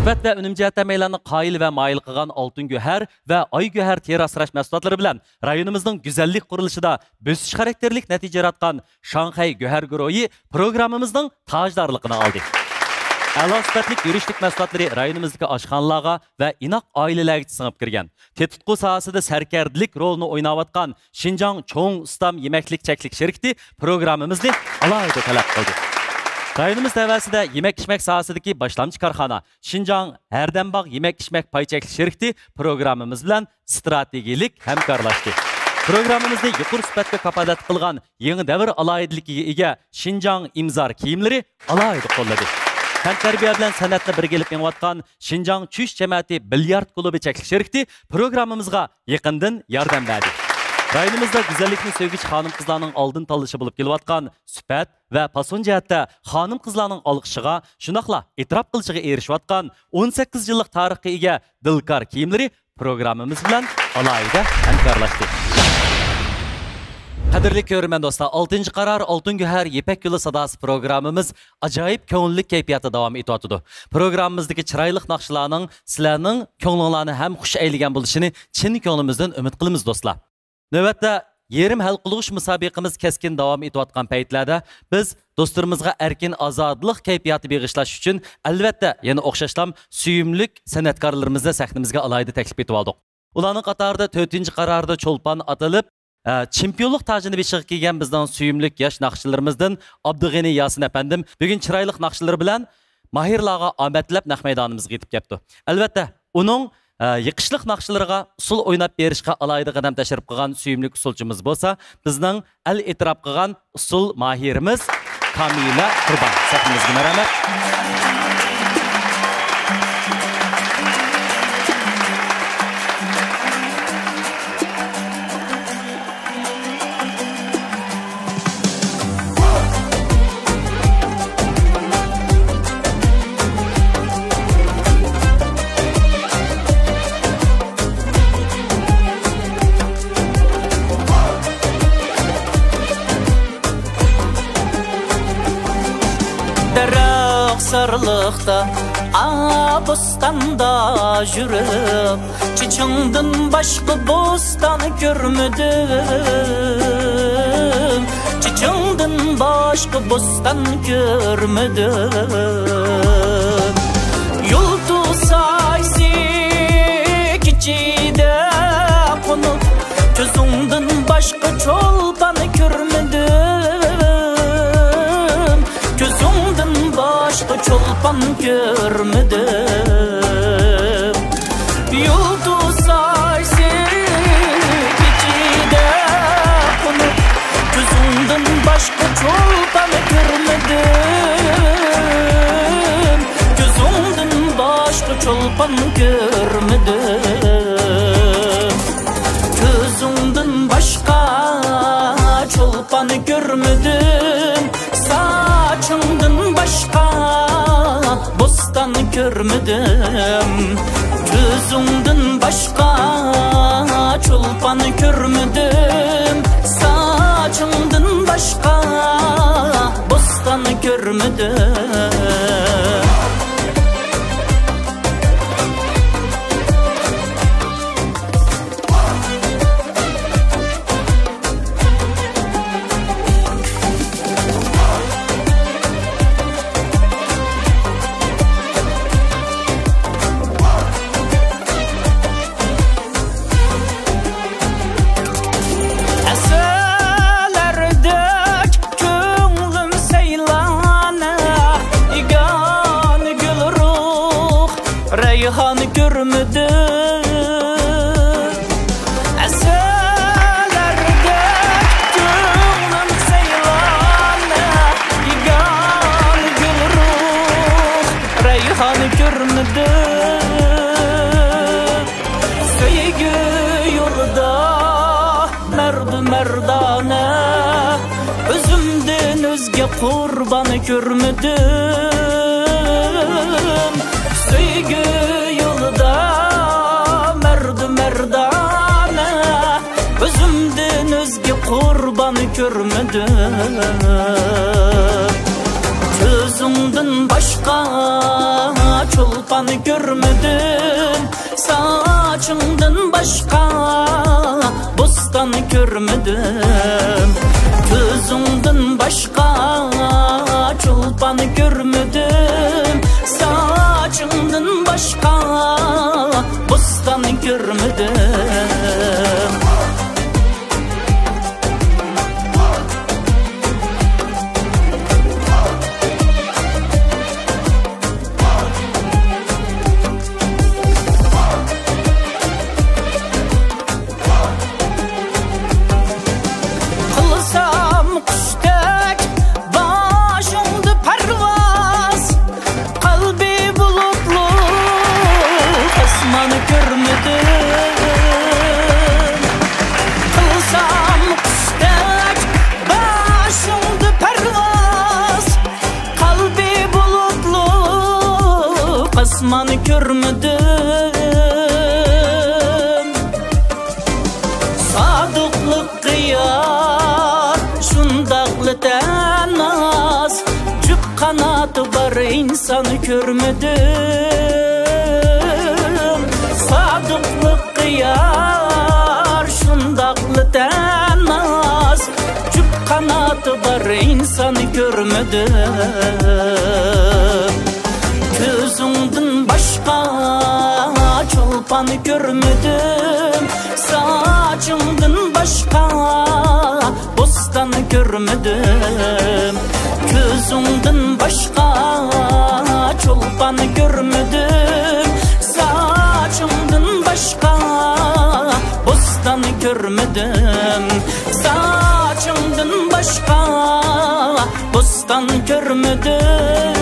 Sübət və ünüm cəhətdə meylanı qayil və mail qılan Altın Güher və Ay Güher terasraş məhsullatları bilən rayonumuzun güzəllik quruluşida bösüş xarakterlik nəticə yaratqan Şanxay Güher Guruhi programımızın tajdarlığını aldı. Əla sübətlik yürüşlük məhsullatları rayonumuzdakı aşxanalarga və inaq ailələrə sığıb kirgan. Tetutqu sahasida sərkərdilik rolunu oynavatqan Şinjan Çoğ Ustam Yeməklik Çəklik şirkəti programımızı alayda tələb qıldı. Rayonumuz təvəsində yemək-içmək sahasındakı başlamçı karxana Şinjan Hərdənbağ Yemək-içmək Pay Çəklik şirkəti programımız bilan strategilik həmkarlaşdı. Programımızda yuqori sifatga kapolat qilgan yangi davr aloyidligiga ega Xinjiang imzor kiyimlari alohida qo'lladi. Fan tarbiya bilan san'atni birga olib yengayotgan Xinjiang Chush jamiyati bilyard klubi cheklik sherikti programmamizga yaqindan yordam berdi. Rayonimizda go'zallikni sevgich xonim-qizlarning oldin tanlashi bo'lib kelayotgan sifat va fason jihatda xonim-qizlarning olqishiga, shunaqla e'tirof qilishiga erishayotgan 18 yillik tarixga ega Dilkar kiyimlari programmamiz bilan alohida hamkorlashdi. Qadrli ko'rman do'stlar, 6-chi qaror Oltin Guhar Yepak yo'li sadosi programmamiz ajoyib ko'ngilli kayfiyatda davom etyapti. Programmamizdagi chiroyli naqshlarning sizlarning ko'nglingizni ham xush aylagan bo'lishini chin ko'nglimizdan umid qilamiz do'stlar. Navbatda yerim hal qilg'ish musobaqamiz keskin davom etayotgan paytlarda biz do'stlarimizga erkin ozodlik kayfiyati beg'ishlash uchun albatta yana o'xshashlam suyumlik san'atkorlarimizni sahnamizga alohida taklif etib oldik. Ularning qatorida 4-chi qarorda cho'lpon atilib chempionlik tajini beshiga kelgan bizdan suyumlik yosh naqshchilarimizdan Abdug'ani Yasin apandim bugun chiroyli naqshlar bilan mahirlarga omadlab naq maydonimizga yetib keldi. Albatta uning yiqishliq naqshlariga usul o'ynab berishga alohida qadam tashrif qilgan suyumlik usulchimiz bo'lsa, bizning al e'tirof qilgan usul mahirimiz Kamila Qurbon. Sahnamizga marhamat. Sarılıqda, bostanda yürüp Çiçindin başqa bostanı görmedim Çiçindin başqa bostan görmedim Yulduz aysi kiçide konup Gözündin başqa çolpanı görmedim Gözündin başqa çolpan görmedim Yulduz aysi keçide konup Gözündin başqa çolpan görmedim Gözündin başqa çolpan görmedim Gözündin başqa çolpan görmedim Saçındın başqa bostan görmedim Gözündün başqa çolpan görmedim Saçındın başqa bostan görmedim Reyhan görmedim Eserlerde gönlüm seylanı Yigan gül ruh Reyhan görmedim Sevgi yolda merdu merdane Özümden özge kurbanı görmedim Sevgi yolda merdu merdane Özümden özge kurbanı görmedim Gözümden başqa çolpanı görmedim Saçımdan başqa bostanı görmedim Gözümden başqa çolpanı görmedim Saçımdan başqa bostanı görmedim osmanı görmedim. Sadıklık kıyar şundaklı tenaz, cüp kanatı var insanı görmedim. Sadıklık kıyar şundaklı tenaz, cüp kanatı var insanı görmedim. Gözünden başka çolpanı görmedim. Saçımdan başka bostanı görmedim. Gözünden başka çolpanı görmedim. Saçımdan başka bostanı görmedim. Saçımdan başka bostan görmedim.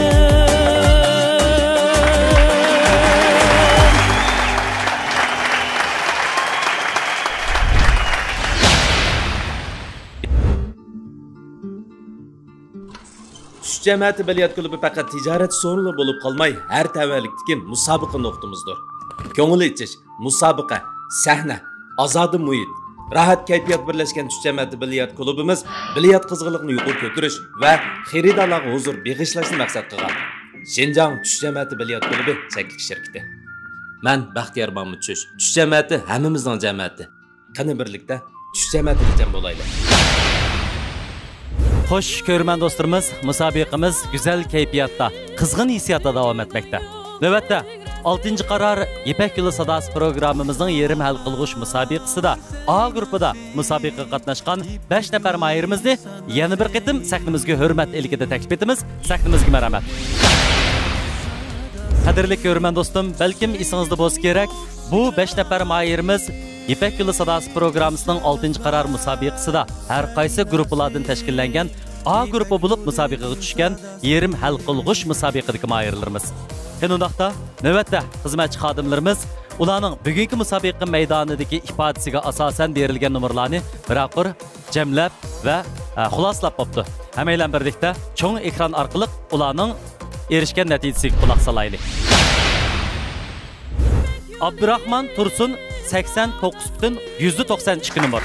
Tuş cəmiyyəti Biliyat Klubu faqat ticaret sorunu bolup qalmay, hər təvəllükdəki musabiqə noktumuzdur. Köngül içiş, musabiqə, sahne, azadi muhit, rahat kayfiyat birleşken Tuş cəmiyyəti Biliyat Klubumuz biliyat qızğınlığını yuqur kötürüş və xeridarlarga huzur beg'ishlashni maqsad qilgan. Şinjan Tuş cəmiyyəti Biliyat Klubu çəklik şirkəti. Mən Baxtiyar Mahmud Tuş. Tuş cəmiyyəti həmmimizin cəmiyyəti. Qani birlikdə Tuş cəmiyyəti cəm bolaylı. Xoş görmən dostlarımız, musabiqimiz güzel keyfiyatta, kızgın hissiyatla devam etmekte. Növbətdə 6. qarar İpek Yolu Sadası programımızın yerim hal qılğış musabiqisi da A grupida musabiqə qatnaşqan 5 nəfər mahirimizni yeni bir qitim səhnimizə hörmət elgide təklif etimiz. Səhnimizə mərhəmət. Qadirli görmən dostum, bəlkim isinizdə bo'lsa kerak, bu 5 nəfər mahirimiz İpek Yolu Sadası programımızın 6. qarar musabiqəsində hər qaysı gruplardan təşkillənən A grupu bulup musabiqəyə düşkən yerim hal qılğış musabiqədəki mahirlərimiz. Qınındaqda növbətdə xizmətçi xadimlərimiz ularning bugungi musabiqa maydonidagi ifodasiga asosan berilgan nomerlarni bir-bir jamlab va xuloslab qopdi. Hammanglar birlikda cho'ng ekran orqali ularning erishgan natijasiga quloq solaylik. Abdurahman Tursun 89,92 numar.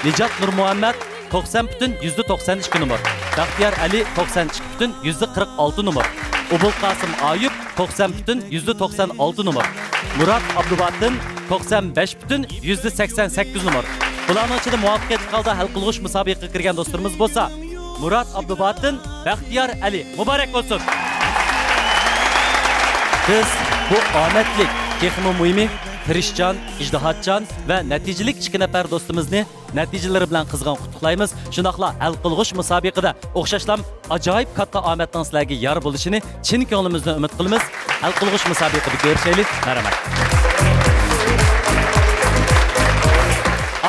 Nicat Nur Muhammed 90,92 numar. Baxtiyar Ali 92,46 numar. Ubul Qasım Ayub 90,96 numar. Murat Abdubattin 95,88 numar. Bularning ichida muvaffaqiyat holda hal qilg'ish musobaqa kirgan do'stlarimiz bo'lsa, Murat Abdubattin, Baxtiyar Ali muborak bo'lsin. Biz bu omadlik, texmo muhimi, tirishchan, ijtihodchan va natijalik 2 nafar do'stimizni natijalari bilan qizg'in qutlaqlaymiz. Shundoqla hal qilg'ish musobaqada o'xshashlam ajoyib katta omadning sizlarga yor bo'lishini chin ko'nglimizdan umid qilamiz. Hal qilg'ish musobaqada ko'rishaylik. Marhamat.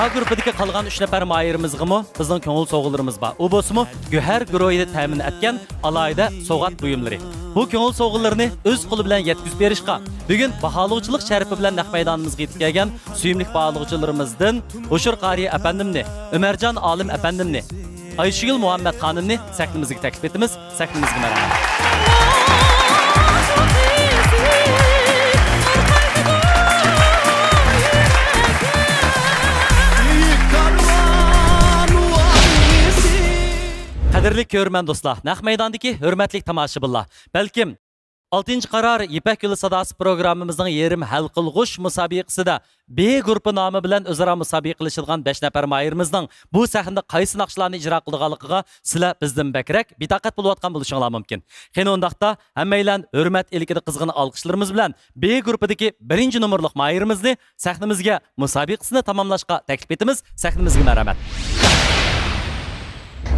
A grupidagi qolgan 3 nafar mayirimizgimi bizning ko'ngil sovg'alarimiz bor. U bo'lsa-mu Go'har guruhida ta'min etgan alayda sovg'at buyumlari. Bu ko'ngil sovg'alarni o'z qo'li bilan yetkazib berishga bugun baholuvchilik sharifi bilan naq maydonimizga yetib kelgan suyimli baholuvchilarimizdan O'shur Qari apandimni, Umarjon Olim apandimni, Ayshigul Muhammad xonimni sahnimizga taklif etamiz. Sahnimizga marhamat. Qadirli ko'rman do'stlar, naq maydondagi hurmatli tomoshabinlar. Balkim 6. qarar İpek Yolu Sadası programımızın yerim hal qilg'ish musobaqasida B guruhi nomi bilan o'zaro musobaqalashadigan 5 nafar mayirimizning bu sahnada qaysi naqshlarni ijro qilganligiga sizlar bizdan bakrak bitaqat bo'layotgan bo'lishinglar mumkin. Qani undaqda hammanglar hurmat elkida qizg'in olqishlarimiz bilan B guruhidagi 1-nomerli mayirimizni sahnimizga musobaqasini tamomlashga taklif etamiz. Sahnimizga marhamat.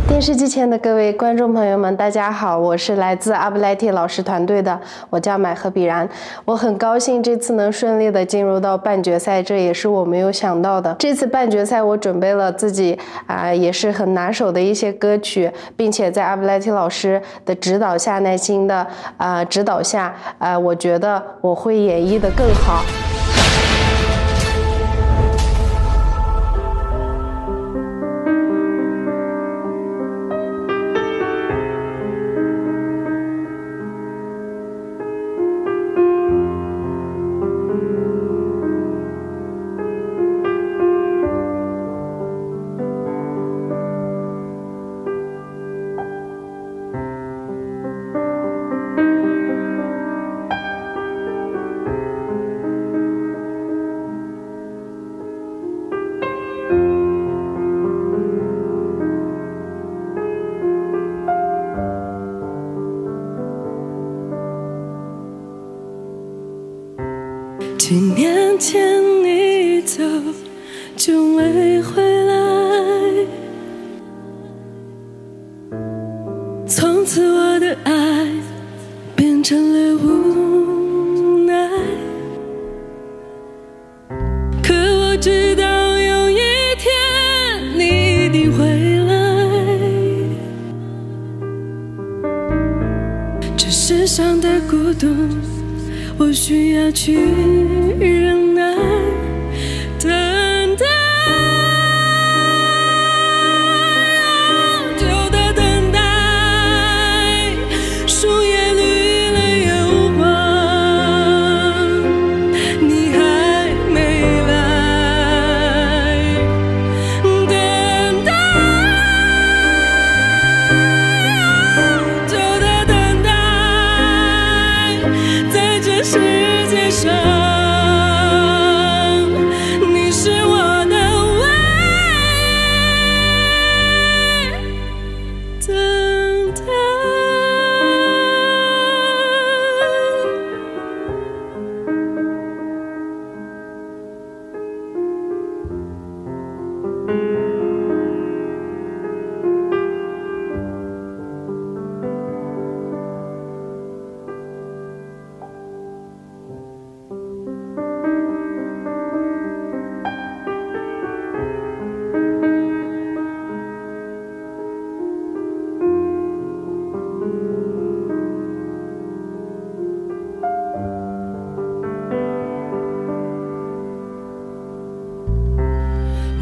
电视机前的各位观众朋友们，大家好，我是来自阿布莱蒂老师团队的，我叫买和比然。我很高兴这次能顺利的进入到半决赛，这也是我没有想到的。这次半决赛我准备了自己也是很拿手的一些歌曲，并且在阿布莱蒂老师的指导下、耐心的指导下，我觉得我会演绎的更好。 내几年前你走就没回来，从此我的爱变成了无奈。可我知道有一天你一定会来，这世上的孤独我需要去忍耐，等待，就的等待，树叶绿了又黄，你还没来，等待，就的等待，在这世界上，你是我的唯一等待。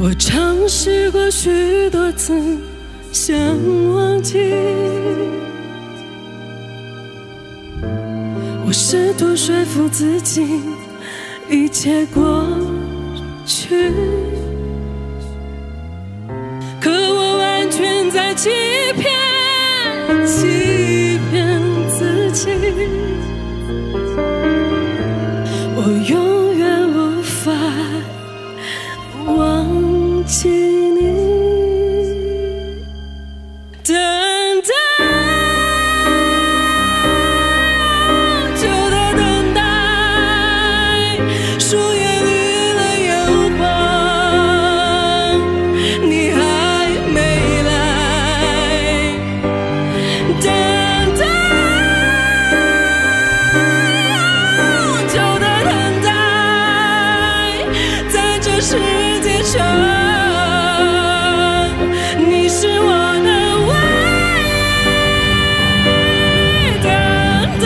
我尝试过许多次想忘记，我试图说服自己一切过去，可我完全在欺骗自己，我永远无法忘记你，等待，就的等待，树叶绿了又黄，你还没来，等待，就的等待，在这世界上，你是我的唯一等待。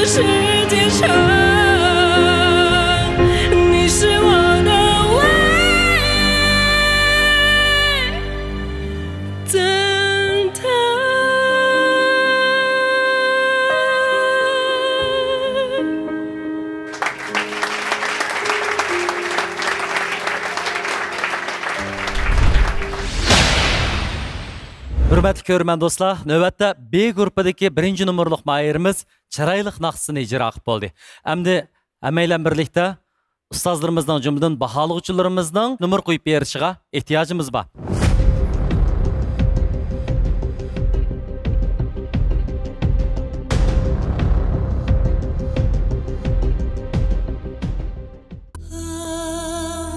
世界上，你是我的唯一等待。Hürmetli körmen dostlar, növbette B grupidagi birinci numurluq mayırımız çiraylıq naqsını icra qilib bo'ldi. Endi əməylə birlikdə ustozlarimizdan jumladan baholuvchilarimizning numur qo'yib berishiga ehtiyojimiz bor.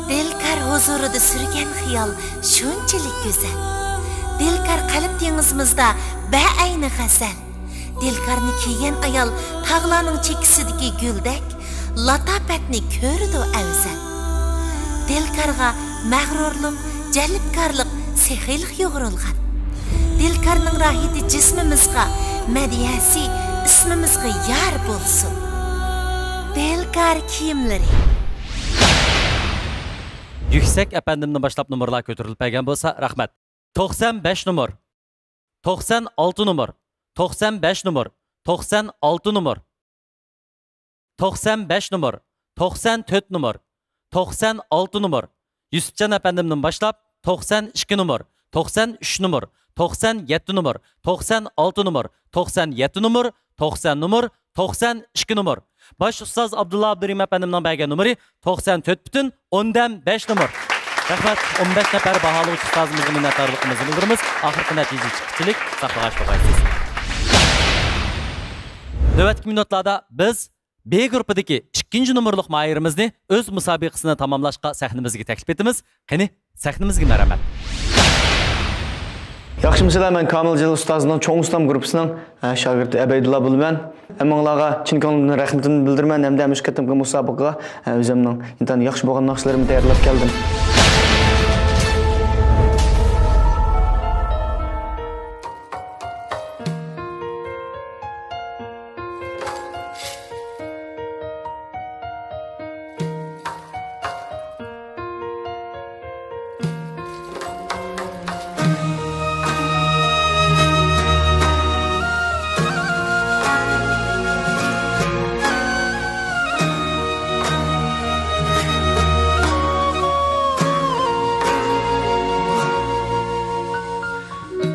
Dilkar huzurida sürgen xiyol shunchalik go'zal. Dilkar qalb dengizimizda ba'ayni g'azal. Dilkarni kiygan ayol tog'larning chekisidagi guldek latofatni ko'rdi afzal. Dilkarga mag'rurlik, jalbkorlik, sehiylik yo'g'rilgan. Dilkarning rahiti jismimizga, madiyasi ismimizga yar bo'lsin. Dilkar kiyimlari. Yüksek efendimden başlap numaralar götürülüp gelgen bolsa rahmet. 95 numar. 96 numar. 95 numar. 96 numar. 95 numar. 94 numar. 96 numar. Yusufcan efendimden başlap 92 numar. 93 numar. 97 numar. 96 numar. 97 numar. 90 numar. 92 numar. Baş Ustaz Abdullah Abdurrahim efendimden belge numara 94,5 numar. Rahmet 15 nefer bahalı ustazımızın minnettarlığımızı bildirimiz. Ahırkı netice çıkışçılık saklağaç bakayısız. Növətki minutlarda biz B grupidagi 2. numurluq mayirimizni öz musabiqasini tamamlashqa sahnimizga taklif etimiz. Qani sahnimizga marhamat. Yaxşımısılar, mən Kamil Cəlil Ustazının Çoğ Ustam qrupusinin şagirdi Əbeydullah Bulmən. Əmanlağa çin könlümdən rəhmətini bildirmən, həm də müşkətimqə musabiqə özümün intan yaxşı bolğan naxışlarımı tayarlab gəldim.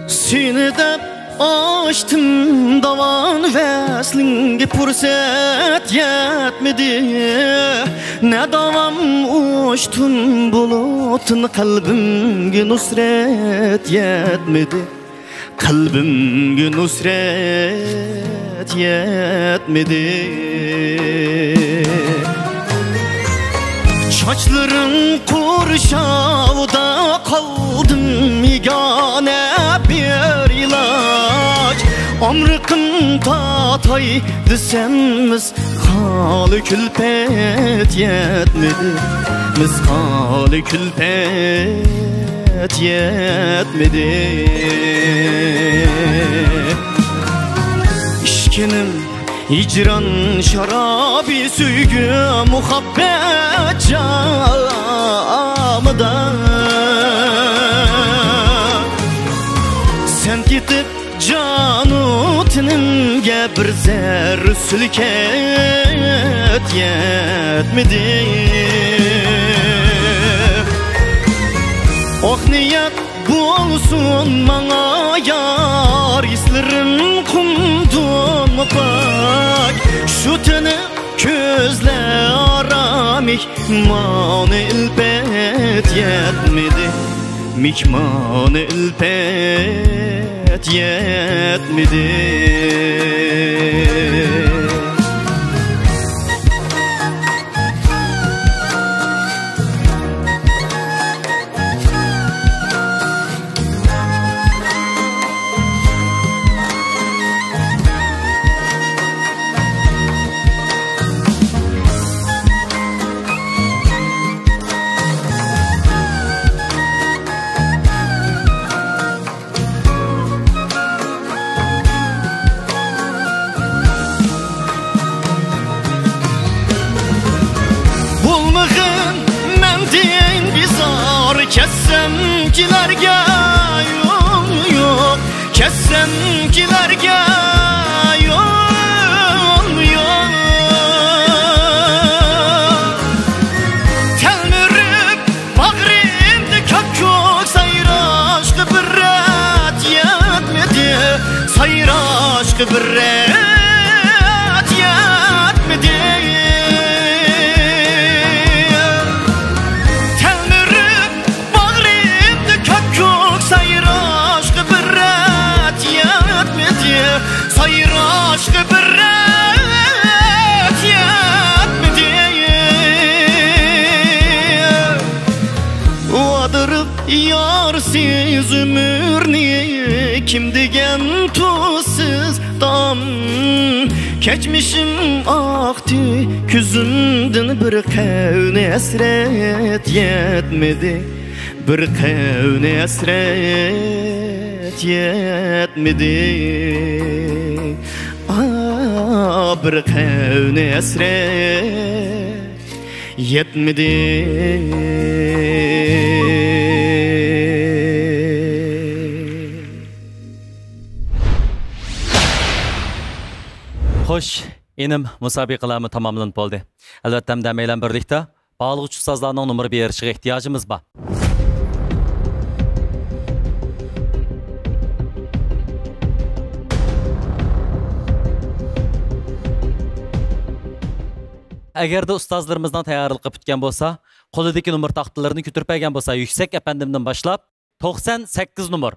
Seni de açtım davan veslinge pürset yetmedi. Ne davam uçtun bulutun kalbimge nusret yetmedi. Kalbimge nusret yetmedi. Saçların kurşavda kaldım yegane bir ilaç. Ömrüm tatay desemiz halı külpet yetmedi. Biz halı külpet yetmedi. İşkinim hicran şarabi süygü muhabbet camıda. Sen gidip canu teninge bir zerre sülket yetmedi. Oh niyet bulsun bana yar, islerim kumdun bak. Şu teni közle aramik mani ilpet yetmedi. Mikman ilpet yetmedi. Kessemkilerge yok, kessemkilerge yok. Telmirip bağrımda kök sayraşkı bir ret yetmedi. Sayraşkı bir ret yetmedi. Sayır aşkı bir ret yetmedi. Vadırıp yarsız ömürni kim degen tuzsuz dam. Keçmişim aktı küzümdün bir kevne esret yetmedi. bir qavni hasret yetmedi bir qavni hasret yetmedi Xo'sh, enim musobaqalarimiz tamomlanib bo'ldi. Albatta, hamda birlikda bağlıqçı ustozlarning numeri berishiga ehtiyojimiz bor. Agarda ustozlarimizdan tayyorlik qilib bitgan bo'lsa, qo'lidagi numar taxtalarini ko'tarib olgan bo'lsa, yuksak apandimdan boshlab 98 numar,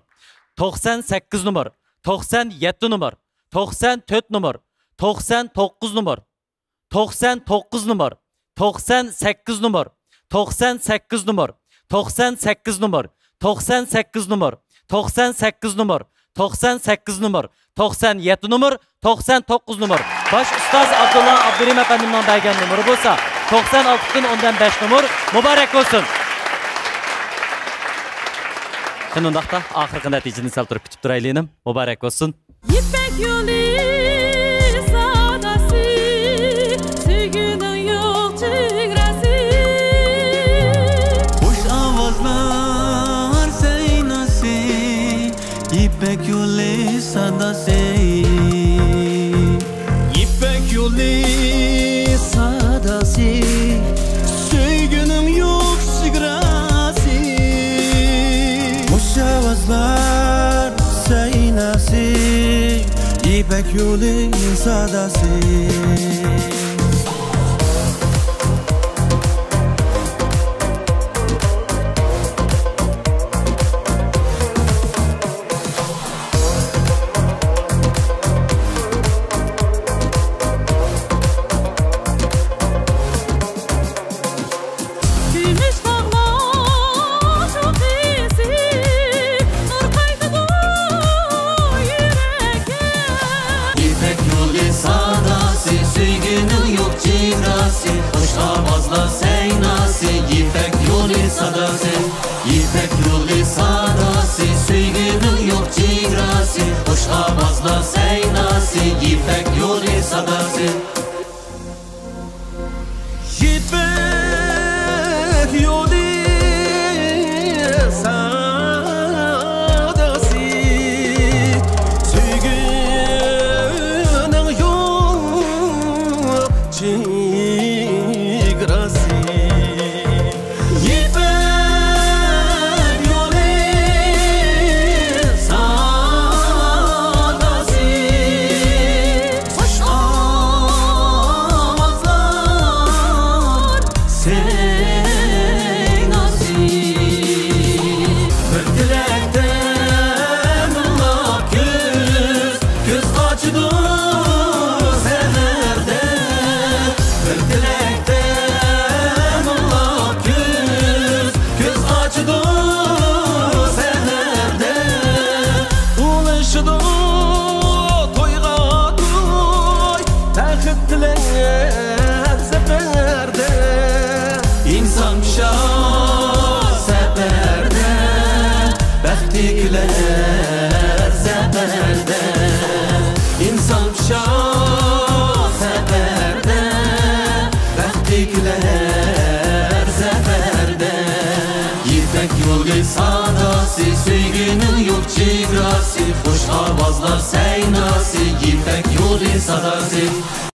98 numar, 97 numar, 94 numar, 99 numar, 99 numar, 98 numar, 98 numar, 98 numar, 98 numar, 98 numar, 98 numar, 97 numar, 99 numar. Baş ustoz Abdullah Abdurim efendimden bergen numara bo'lsa, 96'dan ondan 5 numar mübarek olsun. Şunundaqda ahirgi natijani sal turib kutib turaylik. Mübarek olsun. İpek yolu sadası, sevginin yok çigresi. Hoş avazlar seynası, İpek yolu sadası. İpek yolu sadası, sevginin yok çigresi. Hoş avazlar seynası, İpek yolu sadası. Gümüş dağlar çok iyisi, nur kaynadı yüreğe. İpek yolu sadası, sevginin yok çivrası. Hoş avazla seynası, İpek yolu sadası. İpek yolu sadası, sevginin yok çivrası. Hoş avazla seynası, İpek yolu sadası. İpek yolu sadası, sevginin yok çigrası. İpek yolu sadası, hoş avazlar seynası. Bir dilekten Allah göz açdı seherde. Bir dilekten Allah göz açdı seherde. Ulaşdı toyga toy, taxit tilen seferde. İnsan şah seferde, baxtikler seferde. İnsan şah seferde, baxtikler seferde. İpek yolu sadası, sevginin yok çivrası. Hoş avazlar seynası, İpek yolu sadası.